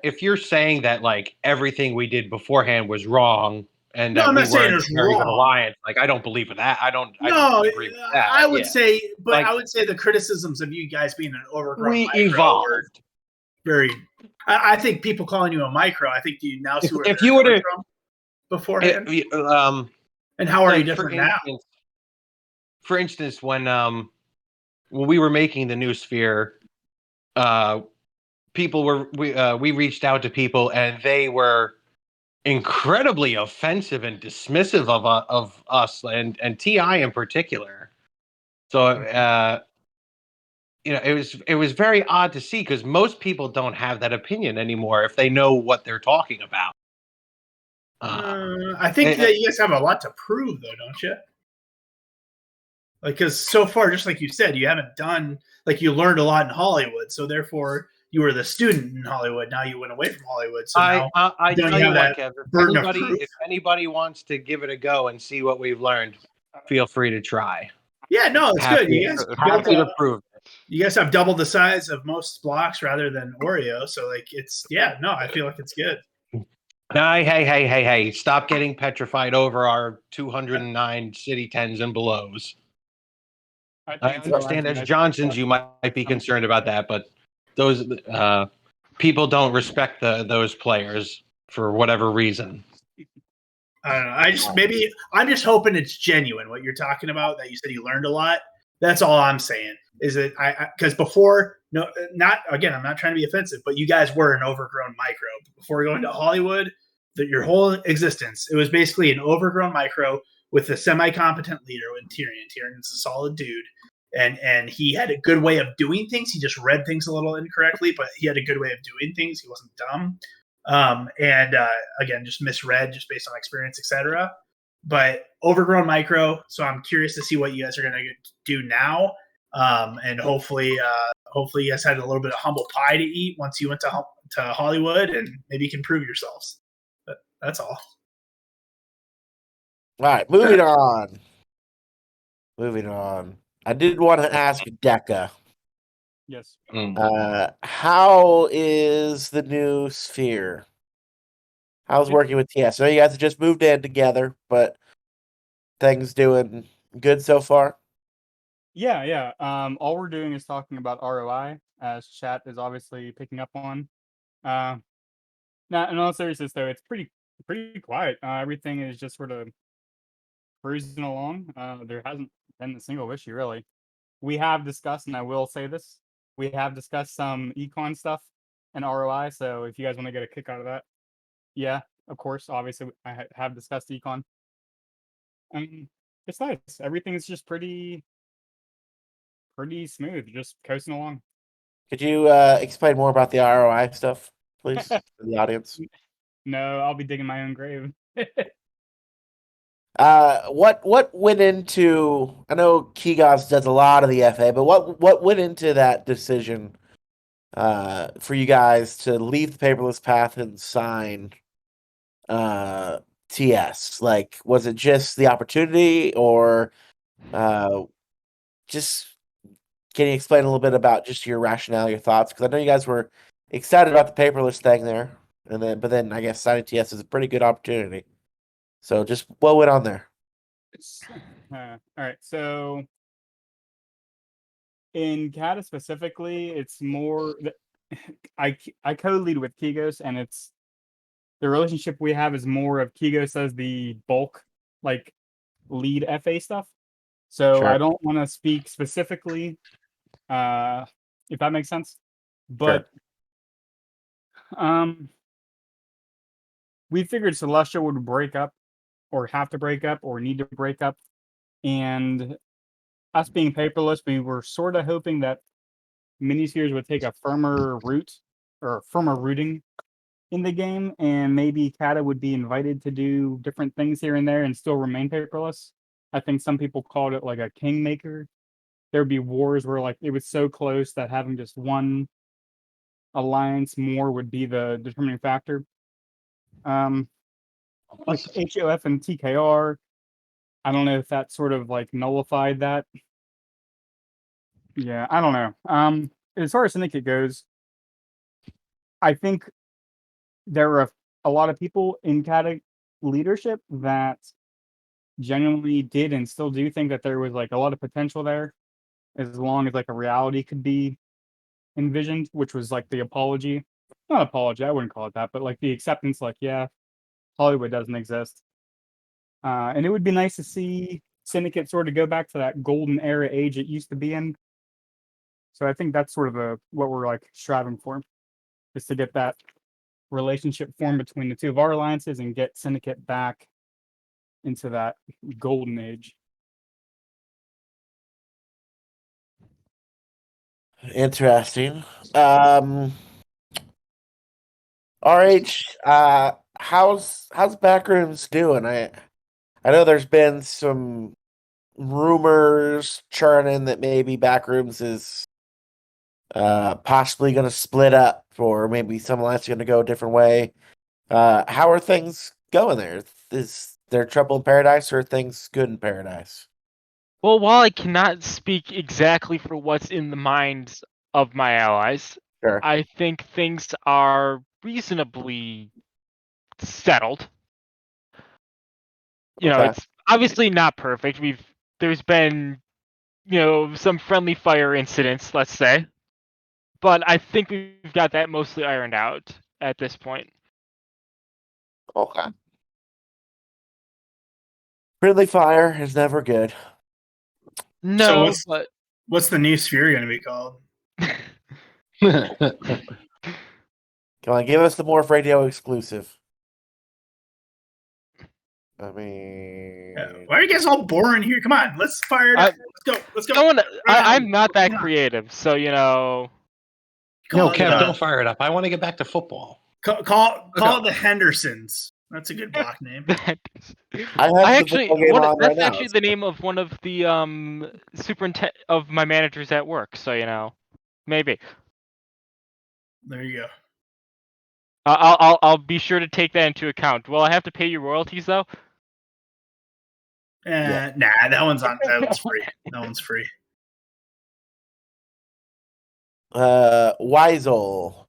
if you're saying that everything we did beforehand was wrong, and no, I'm not saying it's wrong. Alliance, I don't believe in that. I don't agree with that. I would say, but I would say the criticisms of you guys being an overgrown we micro evolved. Very. I think people calling you a micro. I think you now see where if you were to beforehand. And how are you different now? For instance, when we were making the new Sphere, people were we reached out to people, and they were incredibly offensive and dismissive of us and TI in particular. So it was very odd to see, because most people don't have that opinion anymore if they know what they're talking about. I think that you guys have a lot to prove, though, don't you? Because so far, just like you said, you haven't done you learned a lot in Hollywood, so therefore you were the student in Hollywood. Now you went away from Hollywood, so I don't tell you you have what, that Kev, burden of proof. if anybody wants to give it a go and see what we've learned, feel free to try. Yeah, no, it's good. You guys happy to prove it. You guys have double the size of most blocks rather than Oreo, so it's I feel like it's good. Hey! Stop getting petrified over our 209 city 10s and belows. I understand as Johnsons you might be concerned about that, but those people don't respect those players. for whatever reason. I don't know. I'm just hoping it's genuine what you're talking about. That you said you learned a lot. That's all I'm saying. Is that because before, no, not again. I'm not trying to be offensive, but you guys were an overgrown micro before going to Hollywood. That your whole existence, it was basically an overgrown micro with a semi-competent leader in Tyrion. Tyrion's a solid dude, and he had a good way of doing things. He just read things a little incorrectly, but he had a good way of doing things. He wasn't dumb. And again, just misread just based on experience, etc. But overgrown micro. So I'm curious to see what you guys are going to do now. And hopefully you guys had a little bit of humble pie to eat once you went to Hollywood, and maybe you can prove yourselves. But that's all. All right, moving on. Moving on. I did want to ask Deca. Yes. How is the new sphere? How's working with TS? I know you guys have just moved in together, but things doing good so far? Yeah. All we're doing is talking about ROI, as chat is obviously picking up on. Now, in all seriousness, though, it's pretty quiet. Everything is just sort of cruising along. There hasn't been a single issue, really. We have discussed, and I will say this, we have discussed some econ stuff and ROI, so if you guys want to get a kick out of that, yeah, of course, obviously, I have discussed econ. It's nice. Everything is just pretty smooth, just coasting along. Could you explain more about the ROI stuff, please, for the audience? No, I'll be digging my own grave. What went into? I know Kigos does a lot of the FA, but what went into that decision for you guys to leave the paperless path and sign TS? Like, was it just the opportunity, or just can you explain a little bit about just your rationale, your thoughts? Because I know you guys were excited about the paperless thing there, but then I guess signing TS is a pretty good opportunity. So just what went on there? All right, so in Kata specifically, it's more I co-lead with Kigos, and it's the relationship we have is more of Kigos as the bulk, like, lead FA stuff. So Sure. I don't want to speak specifically, if that makes sense. But we figured Celestial would break up, or have to break up, or need to break up, and us being paperless, we were sort of hoping that minispheres would take a firmer root, or firmer rooting in the game, and maybe Kata would be invited to do different things here and there and still remain paperless. I think some people called it like a kingmaker. There would be wars where, like, it was so close that having just one alliance more would be the determining factor. Like HOF and TKR, I don't know if that sort of like nullified that. Yeah, I don't know. As far as Syndicate goes, I think there are a lot of people in Kata leadership that genuinely did and still do think that there was like a lot of potential there, as long as like a reality could be envisioned, which was like the apology. Not apology, I wouldn't call it that, but like the acceptance, like, yeah, Hollywood doesn't exist. And it would be nice to see Syndicate sort of go back to that golden era age it used to be in. So I think that's sort of what we're like striving for, is to get that relationship formed between the two of our alliances and get Syndicate back into that golden age. Interesting. RH, how's Backrooms doing? I know there's been some rumors churning that maybe Backrooms is possibly going to split up, or maybe some alliance are going to go a different way. How are things going there? Is there trouble in paradise, or are things good in paradise? Well, while I cannot speak exactly for what's in the minds of my allies, Sure. I think things are reasonably settled. You know, Okay. it's obviously not perfect. There's been, some friendly fire incidents, let's say, but I think we've got that mostly ironed out at this point. Okay. Friendly fire is never good. No, but What's the new sphere going to be called? Come on, give us the Morf Radio exclusive. I mean, Why are you guys all boring here? Come on, let's fire it up. Let's go. someone, on. I'm not that Come on. creative, so you know. No, Call it, Kev, don't fire it up. I want to get back to football. Call it the Hendersons. That's a good block name. I have I the actually, football game on that's right actually now. the name of one of the superintendent of my managers at work. So you know, maybe There you go. I'll be sure to take that into account. Will I have to pay you royalties though? Yeah. Nah, that one's free. That one's free. Weisel,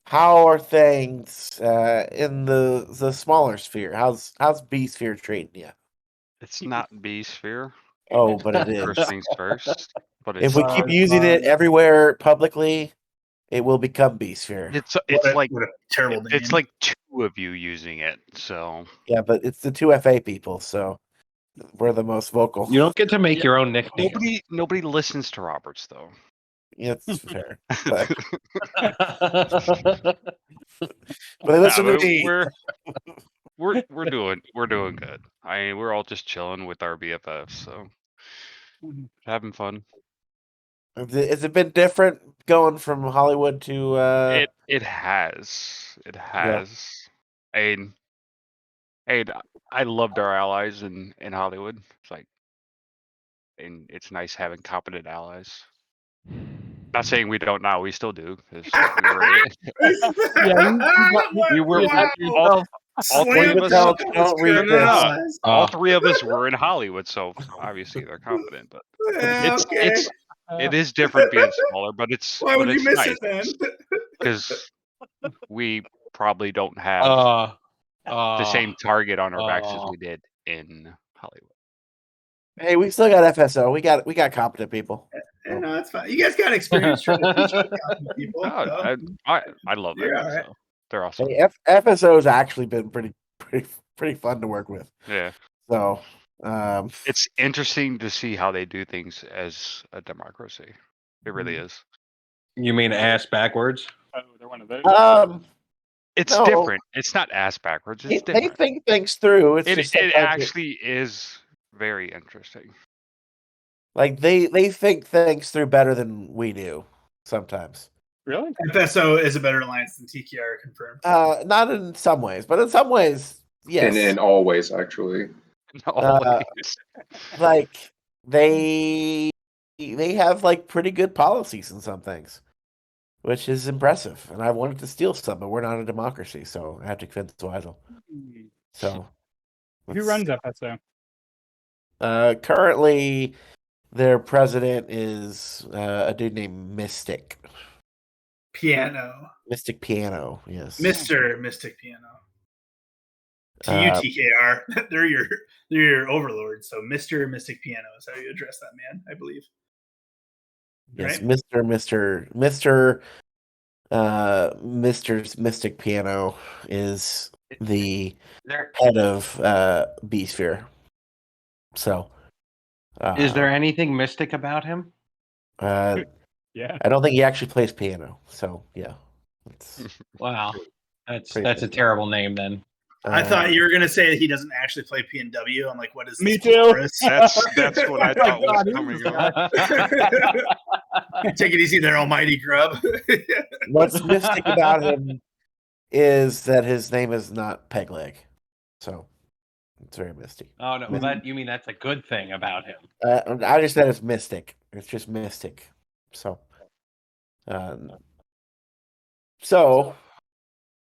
how are things in the smaller sphere? How's B sphere treating you? It's not B sphere. Oh, but it is. First things first. But If we it's keep using it everywhere publicly, it will become B sphere. it's What like a terrible name. it's like 2 of you using it. So Yeah, but it's the 2FA people, so we're the most vocal. You don't get to make your own nickname. nobody listens to Roberts though. Yeah, it's fair. But they listen to me. We're doing good. We're all just chilling with our BFFs, so having fun. Has it been different going from Hollywood to It has. I loved our allies in Hollywood. It's like, and it's nice having competent allies. Not saying we don't now. We still do because we were all three of us. Don't read this. All 3 of us were in Hollywood, so obviously they're competent. But it is different being smaller. But it's Why would but you it's miss nice it then? because we probably don't have the same target on our backs as we did in Hollywood. Hey, we still got FSO. We got competent people. Yeah, no, that's fine. You guys got experience trying to teach people. No, so. I love You're that. all right. So they're awesome. Hey, FSO has actually been pretty fun to work with. Yeah, So it's interesting to see how they do things as a democracy. It really is. You mean ass backwards? Oh, they're one of those. It's No. different. It's not ass backwards. It's they different. think things through. It's It just it sometimes actually is very interesting. like they think things through better than we do sometimes. Really? FSO is a better alliance than TKR, confirmed. Not in some ways, but in some ways, yes. And in all ways, actually. Always. Like they have like pretty good policies in some things, which is impressive. And I wanted to steal some, but we're not a democracy, so I have to convince Weisel. So Who runs FSO? currently their president is a dude named Mystic Piano. Yes, Mr. Mystic Piano. To you, TKR, they're your overlord. So Mr. Mystic Piano is how you address that man, I believe. Yes, Right? Mr. Mystic Piano is the head of B Sphere. So, Is there anything mystic about him? Yeah, Yeah. I don't think he actually plays piano. So yeah, Wow, that's Pretty a terrible name then. I thought you were gonna say he doesn't actually play PNW. I'm like, what is this? Me too. That's what I thought was God, who's coming this up. guy? Take it easy there, almighty grub. what's mystic about him is that his name is not Pegleg. So it's very mystic. Oh no, well, you mean that's a good thing about him? I just said it's mystic. It's just mystic. So,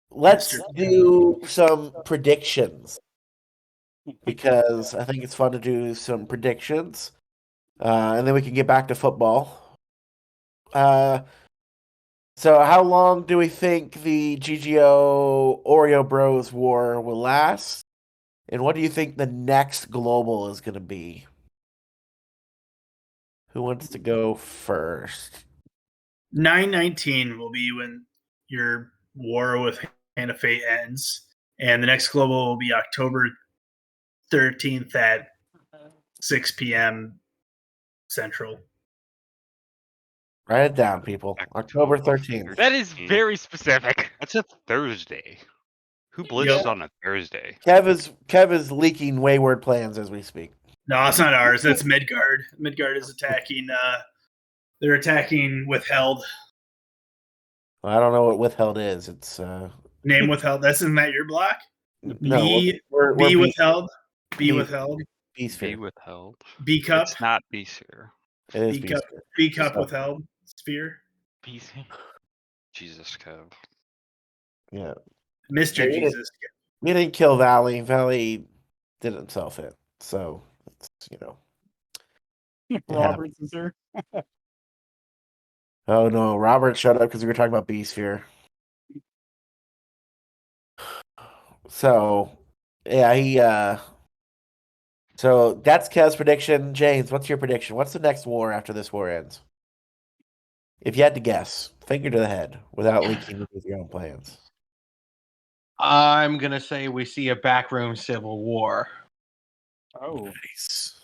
let's do some predictions because I think it's fun to do some predictions, and then we can get back to football. So, how long do we think the GGO Oreo Bros war will last? And what do you think the next global is going to be? Who wants to go first? 9/19 will be when your war with Hand of Fate ends, And the next global will be October 13th at 6 p.m. Central. Write it down, people. October 13th. That is very specific. That's a Thursday. Who blitzes on a Thursday? Kev is leaking wayward plans as we speak. No, it's not ours. That's Midgard. Midgard is attacking. They're attacking Withheld. Well, I don't know what withheld is. It's Name Withheld. Isn't that your block? no. We're B B- Withheld. B B- Withheld. B Be sphere. withheld. B Cup. It's not B sphere. It is B B Cup. sphere. B Cup So- Withheld. Sphere. Jesus, Kev. Yeah. Mr. Yeah, we didn't- Jesus. We didn't kill Valley. Valley didn't self it. So it's Robert's is here. Oh no, Robert showed up because we were talking about B sphere. So yeah, he so that's Kev's prediction. James, what's your prediction? What's the next war after this war ends? If you had to guess, finger to the head without leaking with your own plans. I'm gonna say we see a backroom civil war, Oh, Nice.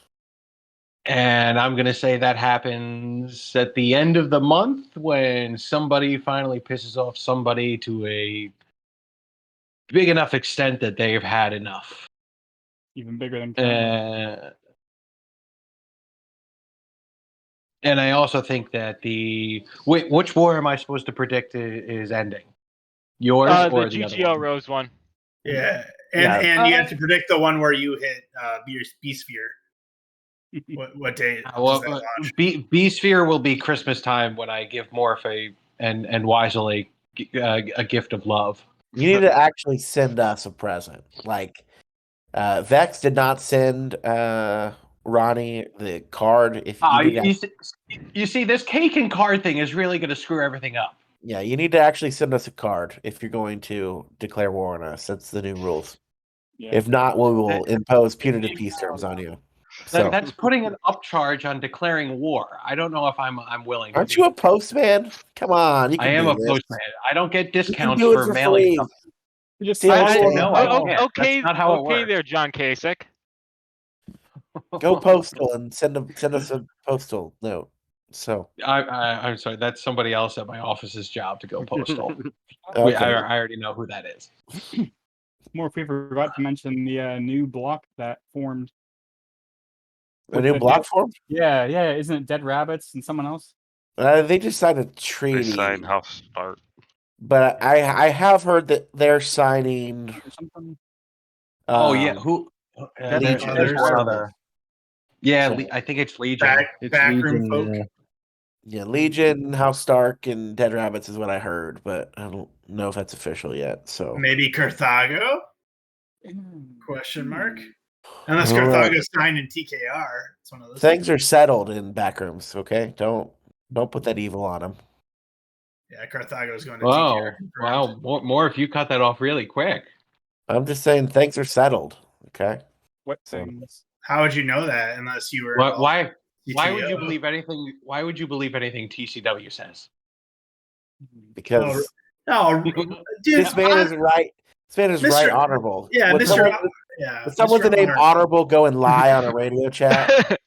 and I'm gonna say that happens at the end of the month when somebody finally pisses off somebody to a big enough extent that they've had enough. even bigger than Canada. And I also think that which war am I supposed to predict is ending? Yours The or the GGO other one? Rose one. Yeah. Yeah. And you have to predict the one where you hit B Sphere. What day? does that launch? B Sphere will be Christmas time when I give Morphe and Weisel a gift of love. You need to actually send us a present. Like Vex did not send Ronnie the card. If You see, this cake and card thing is really going to screw everything up. yeah, you need to actually send us a card if you're going to declare war on us. That's the new rules. Yeah. If not, we will impose punitive peace terms on you. So, That's putting an upcharge on declaring war. I don't know if I'm willing. aren't to you do a postman? Come on, you that. can I am do a this. postman. I don't get You can discounts do it for for mailing free. stuff. You just See, I say, don't know. "Oh, I oh, can't. Okay, That's not how it okay works. there, John Kasich. Go postal and send us a postal note. So I'm sorry. That's somebody else at my office's job to go postal. okay. I already know who that is. More people forgot to mention the new block that formed. a new block form. Yeah, isn't it Dead Rabbits and someone else? They just signed a They treaty, signed House Start. but I have heard that they're signing. Or something? Oh yeah, um, who? Legion. There's one other. Yeah, So- I think it's Legion. It's Backroom folk. Yeah, Legion, House Stark, and Dead Rabbits is what I heard, but I don't know if that's official yet. So Maybe Carthago? Question mark. Unless All right. Carthago's signed in TKR. It's one of those things are settled in backrooms. Okay, don't put that evil on them. Yeah, Carthago's going to Wow, TKR. wow, more if you cut that off really quick. I'm just saying things are settled. Okay. What So- things? How would you know that unless you were? Why would CTO? you believe anything? Why would you believe anything TCW says? Because No, dude. this man is right. This man is Mr. right honorable. Yeah, Would Mr. someone, Yeah, would someone with the Mr. name Honorable go and lie on a radio chat?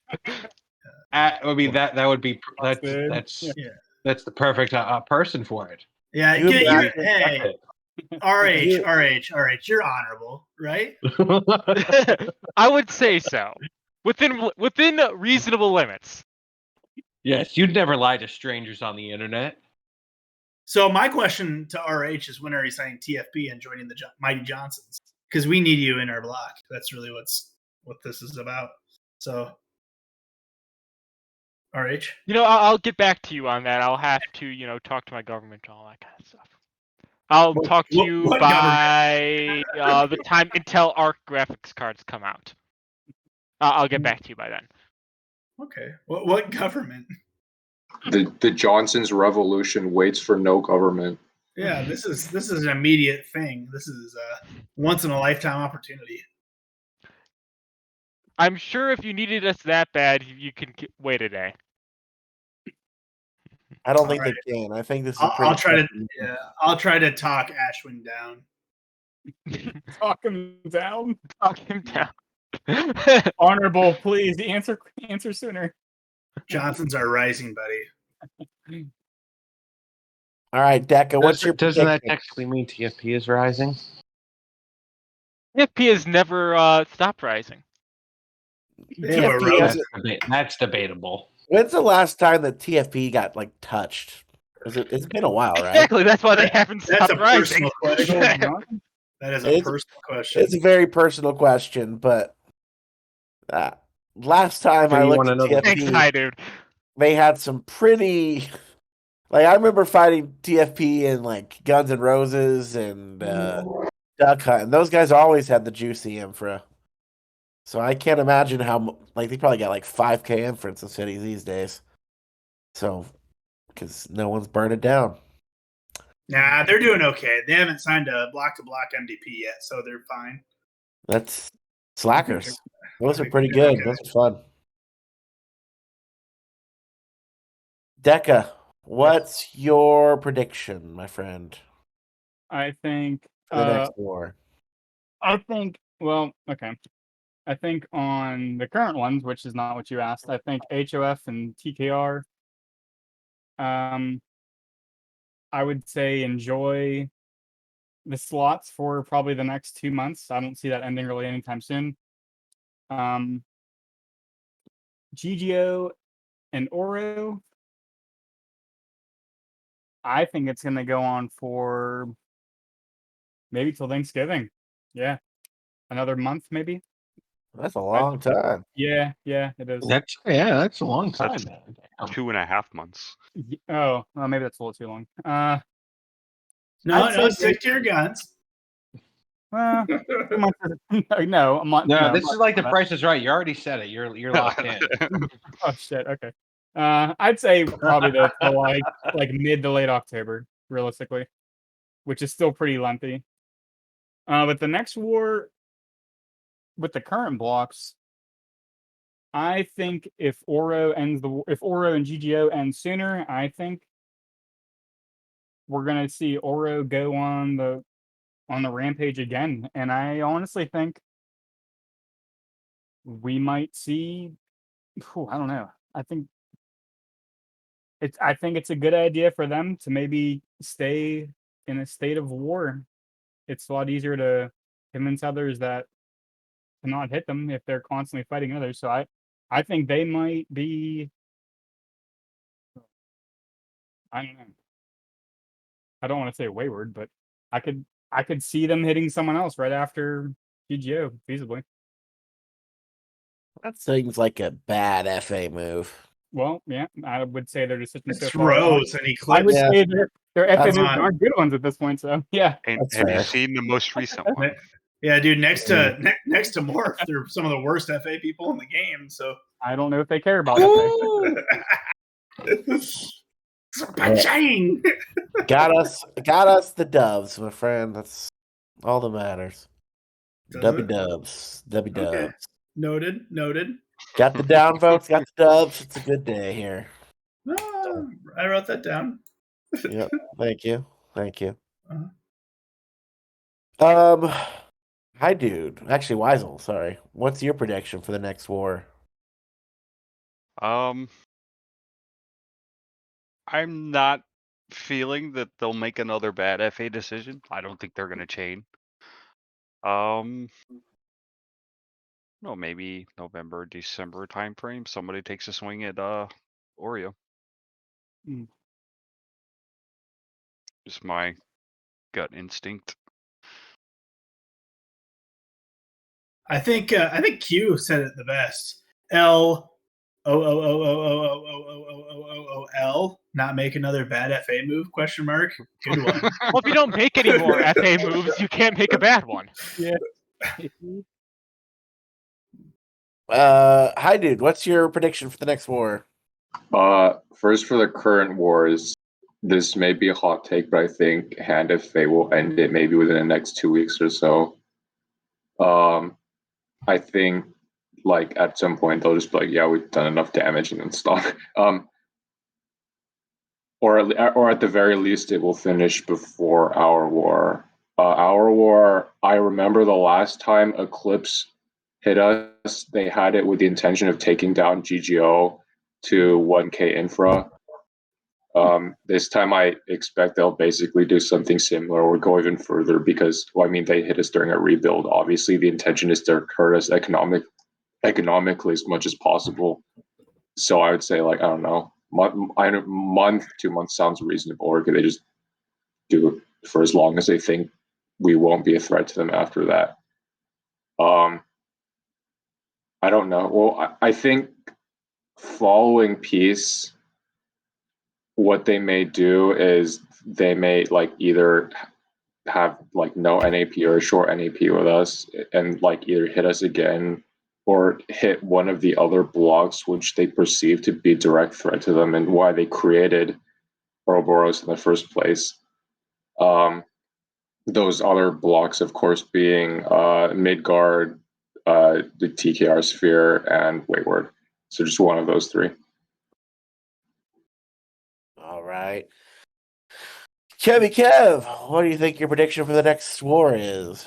I mean that would be Good. that's Yeah. that's the perfect person for it. Yeah, You hey, RH, you're honorable, right? I would say so. Within reasonable limits. Yes, you'd never lie to strangers on the internet. So my question to RH is, when are you signing TFB and joining the Mighty Johnsons? Because we need you in our block. That's really what this is about. So, RH. I'll get back to you on that. I'll have to, talk to my government and all that kind of stuff. I'll talk to you what by the time Intel Arc graphics cards come out. I'll get back to you by then. Okay. What government? The Johnson's revolution waits for no government. Yeah, this is an immediate thing. This is a once in a lifetime opportunity. I'm sure if you needed us that bad, you can wait a day. I don't think Alright. they can. I think this is. I'll try to talk Ashwin down. Talk him down. Talk him down. Honorable, please answer sooner. Johnson's our rising buddy. All right, Deca, what's your Doesn't that prediction? technically mean TFP is rising? TFP has never stopped rising. They have a TFP road. That's debatable. When's the last time that TFP got like touched? It's been a while, right? Exactly. That's why they haven't That's stopped a rising. personal question. Johnson? That is a It's- personal question. It's a very personal question, but last time So I you looked wanna at know the- Thanks, TFP, hi, dude. they had some pretty. Like I remember fighting TFP in like Guns N' Roses and Duck Hunt, and those guys always had the juicy infra. So I can't imagine how like they probably got like 5K inference in cities these days. So because no one's burned it down. Nah, they're doing okay. They haven't signed a block-to-block MVP yet, so they're fine. That's slackers. Those I are think pretty they're good. okay. Those are fun. Deca, what's your prediction, my friend, I think. for the next war? Well, okay. I think on the current ones, which is not what you asked, I think HOF and TKR. I would say enjoy the slots for probably the next 2 months. I don't see that ending really anytime soon. GGO and Oro. I think it's going to go on for maybe till Thanksgiving. Yeah. Another month, maybe. That's a long time. Yeah, it is. That's a long time. That's- man. 2.5 months. Oh, well, maybe that's a little too long. No, I'd no, say- stick to your guns. Well, 2 months no, a month. No, no, this not is like The that. Price is Right. You already said it. You're locked in. Oh shit. Okay. I'd say probably the like mid to late October, realistically, which is still pretty lengthy. But the next war with the current blocks, I think if Oro and GGO end sooner, I think we're gonna see Oro go on the rampage again, and I honestly think we might see. I don't know. I think it's a good idea for them to maybe stay in a state of war. It's a lot easier to convince others that to not hit them if they're constantly fighting others. So I think they might be. I don't know. I don't want to say wayward, but I could see them hitting someone else right after GGO feasibly. That seems like a bad FA move. Well, yeah, I would say their decisions so It's far. Rose and I Eclipse. would Yeah. say their FA That's moves fine. aren't good ones at this point. So yeah, And That's have you fair. seen the most recent one? Yeah, dude. Next to Morph, they're some of the worst FA people in the game. So I don't know if they care about FA. Bang! Got us the doves, my friend. That's all that matters. Does W it? dubs. W dubs. Okay. Noted. Got the downvotes, got the dubs. It's a good day here. Ah, I wrote that down. Yep. Thank you. Uh-huh. Hi dude. Actually Weisel, sorry. What's your prediction for the next war? I'm not feeling that they'll make another bad FA decision. I don't think they're gonna chain. No, maybe November, December timeframe. Somebody takes a swing at Oreo. Mm. Just my gut instinct. I think Q said it the best. L. Not make another bad FA move? Question mark. Good one. Well, if you don't make any more FA moves, you can't make a bad one. Yeah. Hi dude, what's your prediction for the next war? First for the current wars, this may be a hot take, but I think Hand of Fate will end it maybe within the next 2 weeks or so. I think like at some point they'll just be like, yeah, we've done enough damage and then stop. Or at the very least, it will finish before our war. our war, I remember the last time Eclipse hit us, they had it with the intention of taking down GGO to 1K infra. This time I expect they'll basically do something similar or go even further because, well, I mean, they hit us during a rebuild. Obviously, the intention is to hurt us economically as much as possible. So I would say, like, I don't know, month, 2 months sounds reasonable, or could they just do it for as long as they think we won't be a threat to them after that? I don't know. Well, I think following peace, what they may do is they may like either have like no NAP or a short NAP with us and like either hit us again or hit one of the other blocks which they perceive to be direct threat to them and why they created Ouroboros in the first place. Those other blocks, of course, being Midgard, the TKR Sphere, and Wayward. So just one of those three. All right. Kevy Kev, what do you think your prediction for the next war is?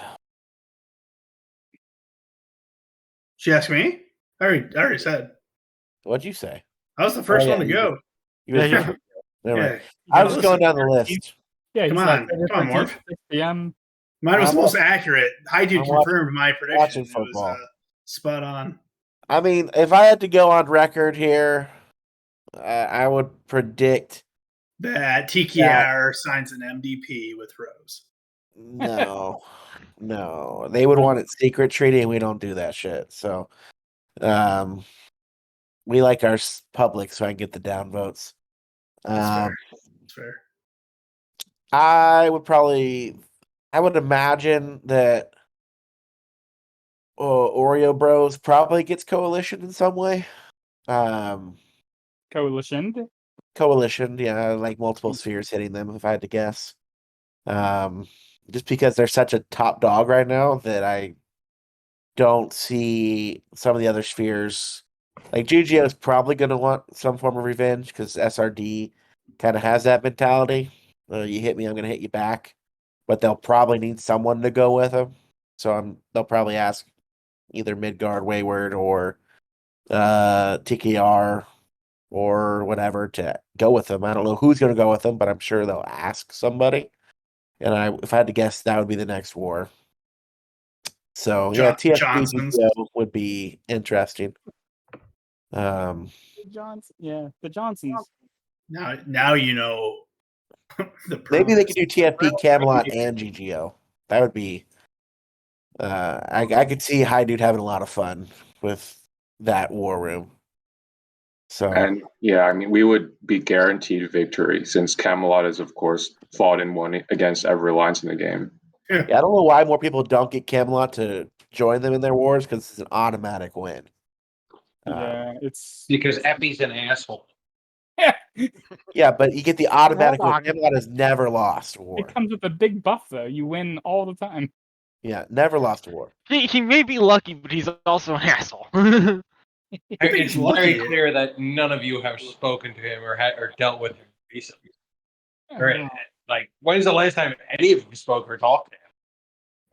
She asked me? I already said. What'd you say? I was the first one to go. You were the Yeah, first one. Never mind. Yeah. I was just going down the list. Yeah, Come he's on. like, Come on, Morph. 6 p.m. Mine was I'm the most accurate. Hydude I'm confirmed my prediction. watching It football. was spot on. I mean, if I had to go on record here, I would predict That TKR signs an MDP with Rose. no. They would want it secret treaty, and we don't do that shit. So, we like our public, so I can get the downvotes. That's fair. I would imagine that Oreo Bros probably gets coalition in some way. Coalition. Coalition, yeah, like multiple spheres hitting them, if I had to guess. Just because they're such a top dog right now that I don't see some of the other spheres. Like GGO is probably going to want some form of revenge because SRD kind of has that mentality. You hit me, I'm going to hit you back. But they'll probably need someone to go with them. So they'll probably ask either Midgard, Wayward, or TKR or whatever to go with them. I don't know who's going to go with them, but I'm sure they'll ask somebody. And if I had to guess, that would be the next war. So Johnson's. TFP would be interesting. The Johnsons. Now you know the Maybe they promise. could do TFP, Camelot, and GGO. That would be. I could see Hydude having a lot of fun with that war room. So And yeah, I mean, we would be guaranteed victory since Camelot is, of course, fought and won against every alliance in the game. yeah, I don't know why more people don't get Camelot to join them in their wars because it's an automatic win. Yeah, it's Because Epi's an asshole. Yeah, but you get the automatic win. Wrong. Camelot has never lost a war. it comes with a big buff though. You win all the time. Yeah, never lost a war. He may be lucky, but he's also an asshole. It's lucky. very clear that none of you have spoken to him or dealt with him recently. Or, like, when's the last time any of you spoke or talked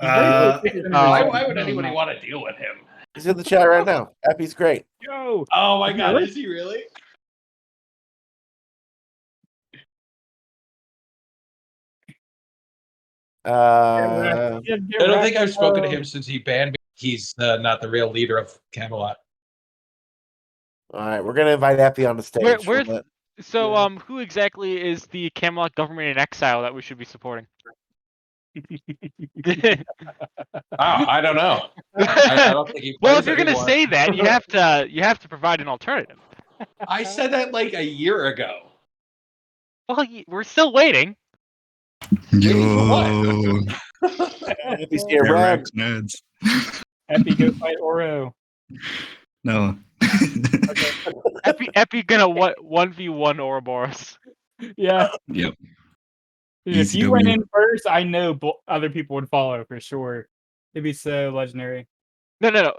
to him? Why would anybody want to deal with him? He's in the chat right now. Epi's great. Yo, Oh my god, is he really? I don't think I've spoken to him since he banned me. He's not the real leader of Camelot. All right, we're gonna invite Epi on the stage. Where's So, who exactly is the Camelot government in exile that we should be supporting? I don't know. I don't think he Well, plays if you're gonna anymore. say that, you have to provide an alternative. I said that like a year ago. Well, we're still waiting. Yo, Epi's here, run. Rex nerds. Epi, go fight Oro. No. Epi gonna 1v1 Ouroboros. Yeah. Yep. If Easy you to went win. in first, I know other people would follow for sure. It'd be so legendary. No.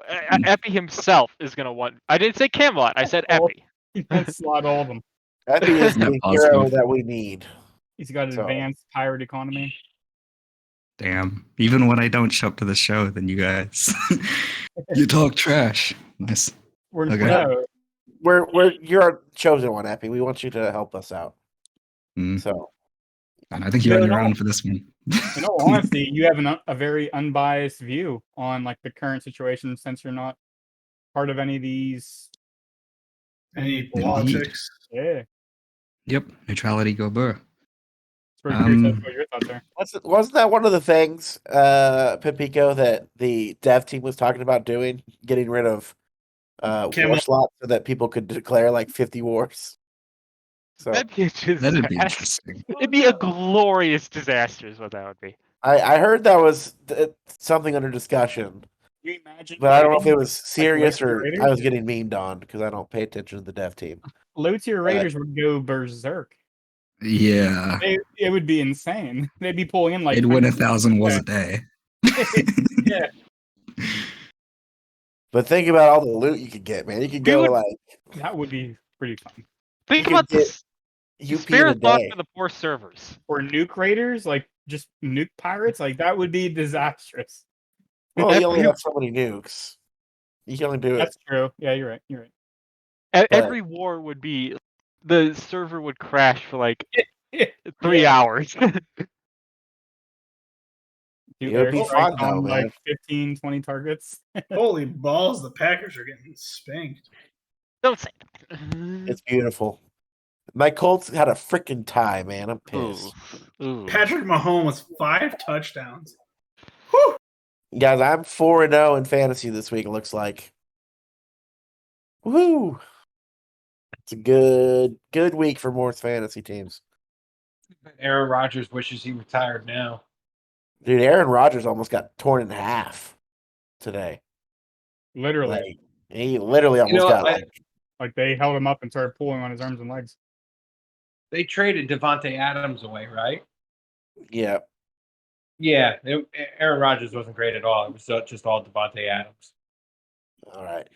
Epi himself is gonna one. I didn't say Camelot. I said Oh. Epi. Let's slot all of them. Epi is Net the hero positive. that we need. He's got an So- advanced pirate economy. Damn. Even when I don't show up to the show, then you guys you talk trash. Nice. Okay. No, You're our chosen one, Epi. We want you to help us out. Mm. So And I think you're on Yeah, your no. own for this one. in all honesty, you have a very unbiased view on like the current situation since you're not part of any of these. Any Indeed. politics? Yeah, Yep. Neutrality go burr. it's pretty curious as to what your thoughts are. wasn't that one of the things, Pimpico, that the dev team was talking about doing? Getting rid of war Camel. slots so that people could declare like 50 wars. So That'd be a That'd be disaster. interesting. It'd be a glorious disaster, is what that would be. I heard that was something under discussion, Can you imagine? but I don't know if it raiding- was serious Low-tier or raiders? I was getting memed on because I don't pay attention to the dev team. Low-tier raiders would go berserk. Yeah. It would be insane. They'd be pulling in like They'd win 100 1,000 was a day. Yeah. But think about all the loot you could get, man. You could go Dude. like That would be pretty fun. Think You about could get this. UP in Spare a a thought day. for the poor servers. Or nuke raiders, like just nuke pirates, like that would be disastrous. Well, you only have so many nukes. You can only do it. That's true. Yeah, you're right. You're right. But- Every war would be the server would crash for like Yeah. 3 hours. Dude, It would be they're fun, on though, man. like 15, 20 targets. Holy balls! The Packers are getting spanked. Don't say that. It's beautiful. My Colts had a freaking tie, man. I'm Ooh. pissed. Ooh. Patrick Mahomes 5 touchdowns. Guys, I'm 4-0 in fantasy this week, it looks like. Woo! It's a good week for Morse fantasy teams. Aaron Rodgers wishes he retired now. Dude, Aaron Rodgers almost got torn in half today. Literally. Like, he literally almost know, got Like they held him up and started pulling on his arms and legs. They traded Devontae Adams away, right? yeah. Yeah, Aaron Rodgers wasn't great at all. It was just all Devontae Adams. All right.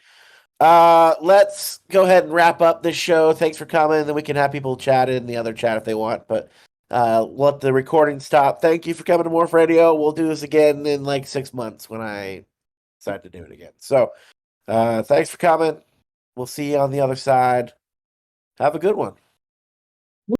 Let's go ahead and wrap up this show. Thanks for coming. Then we can have people chat in the other chat if they want. But let the recording stop. Thank you for coming to Morf Radio. We'll do this again in like 6 months when I decide to do it again. So thanks for coming. We'll see you on the other side. Have a good one.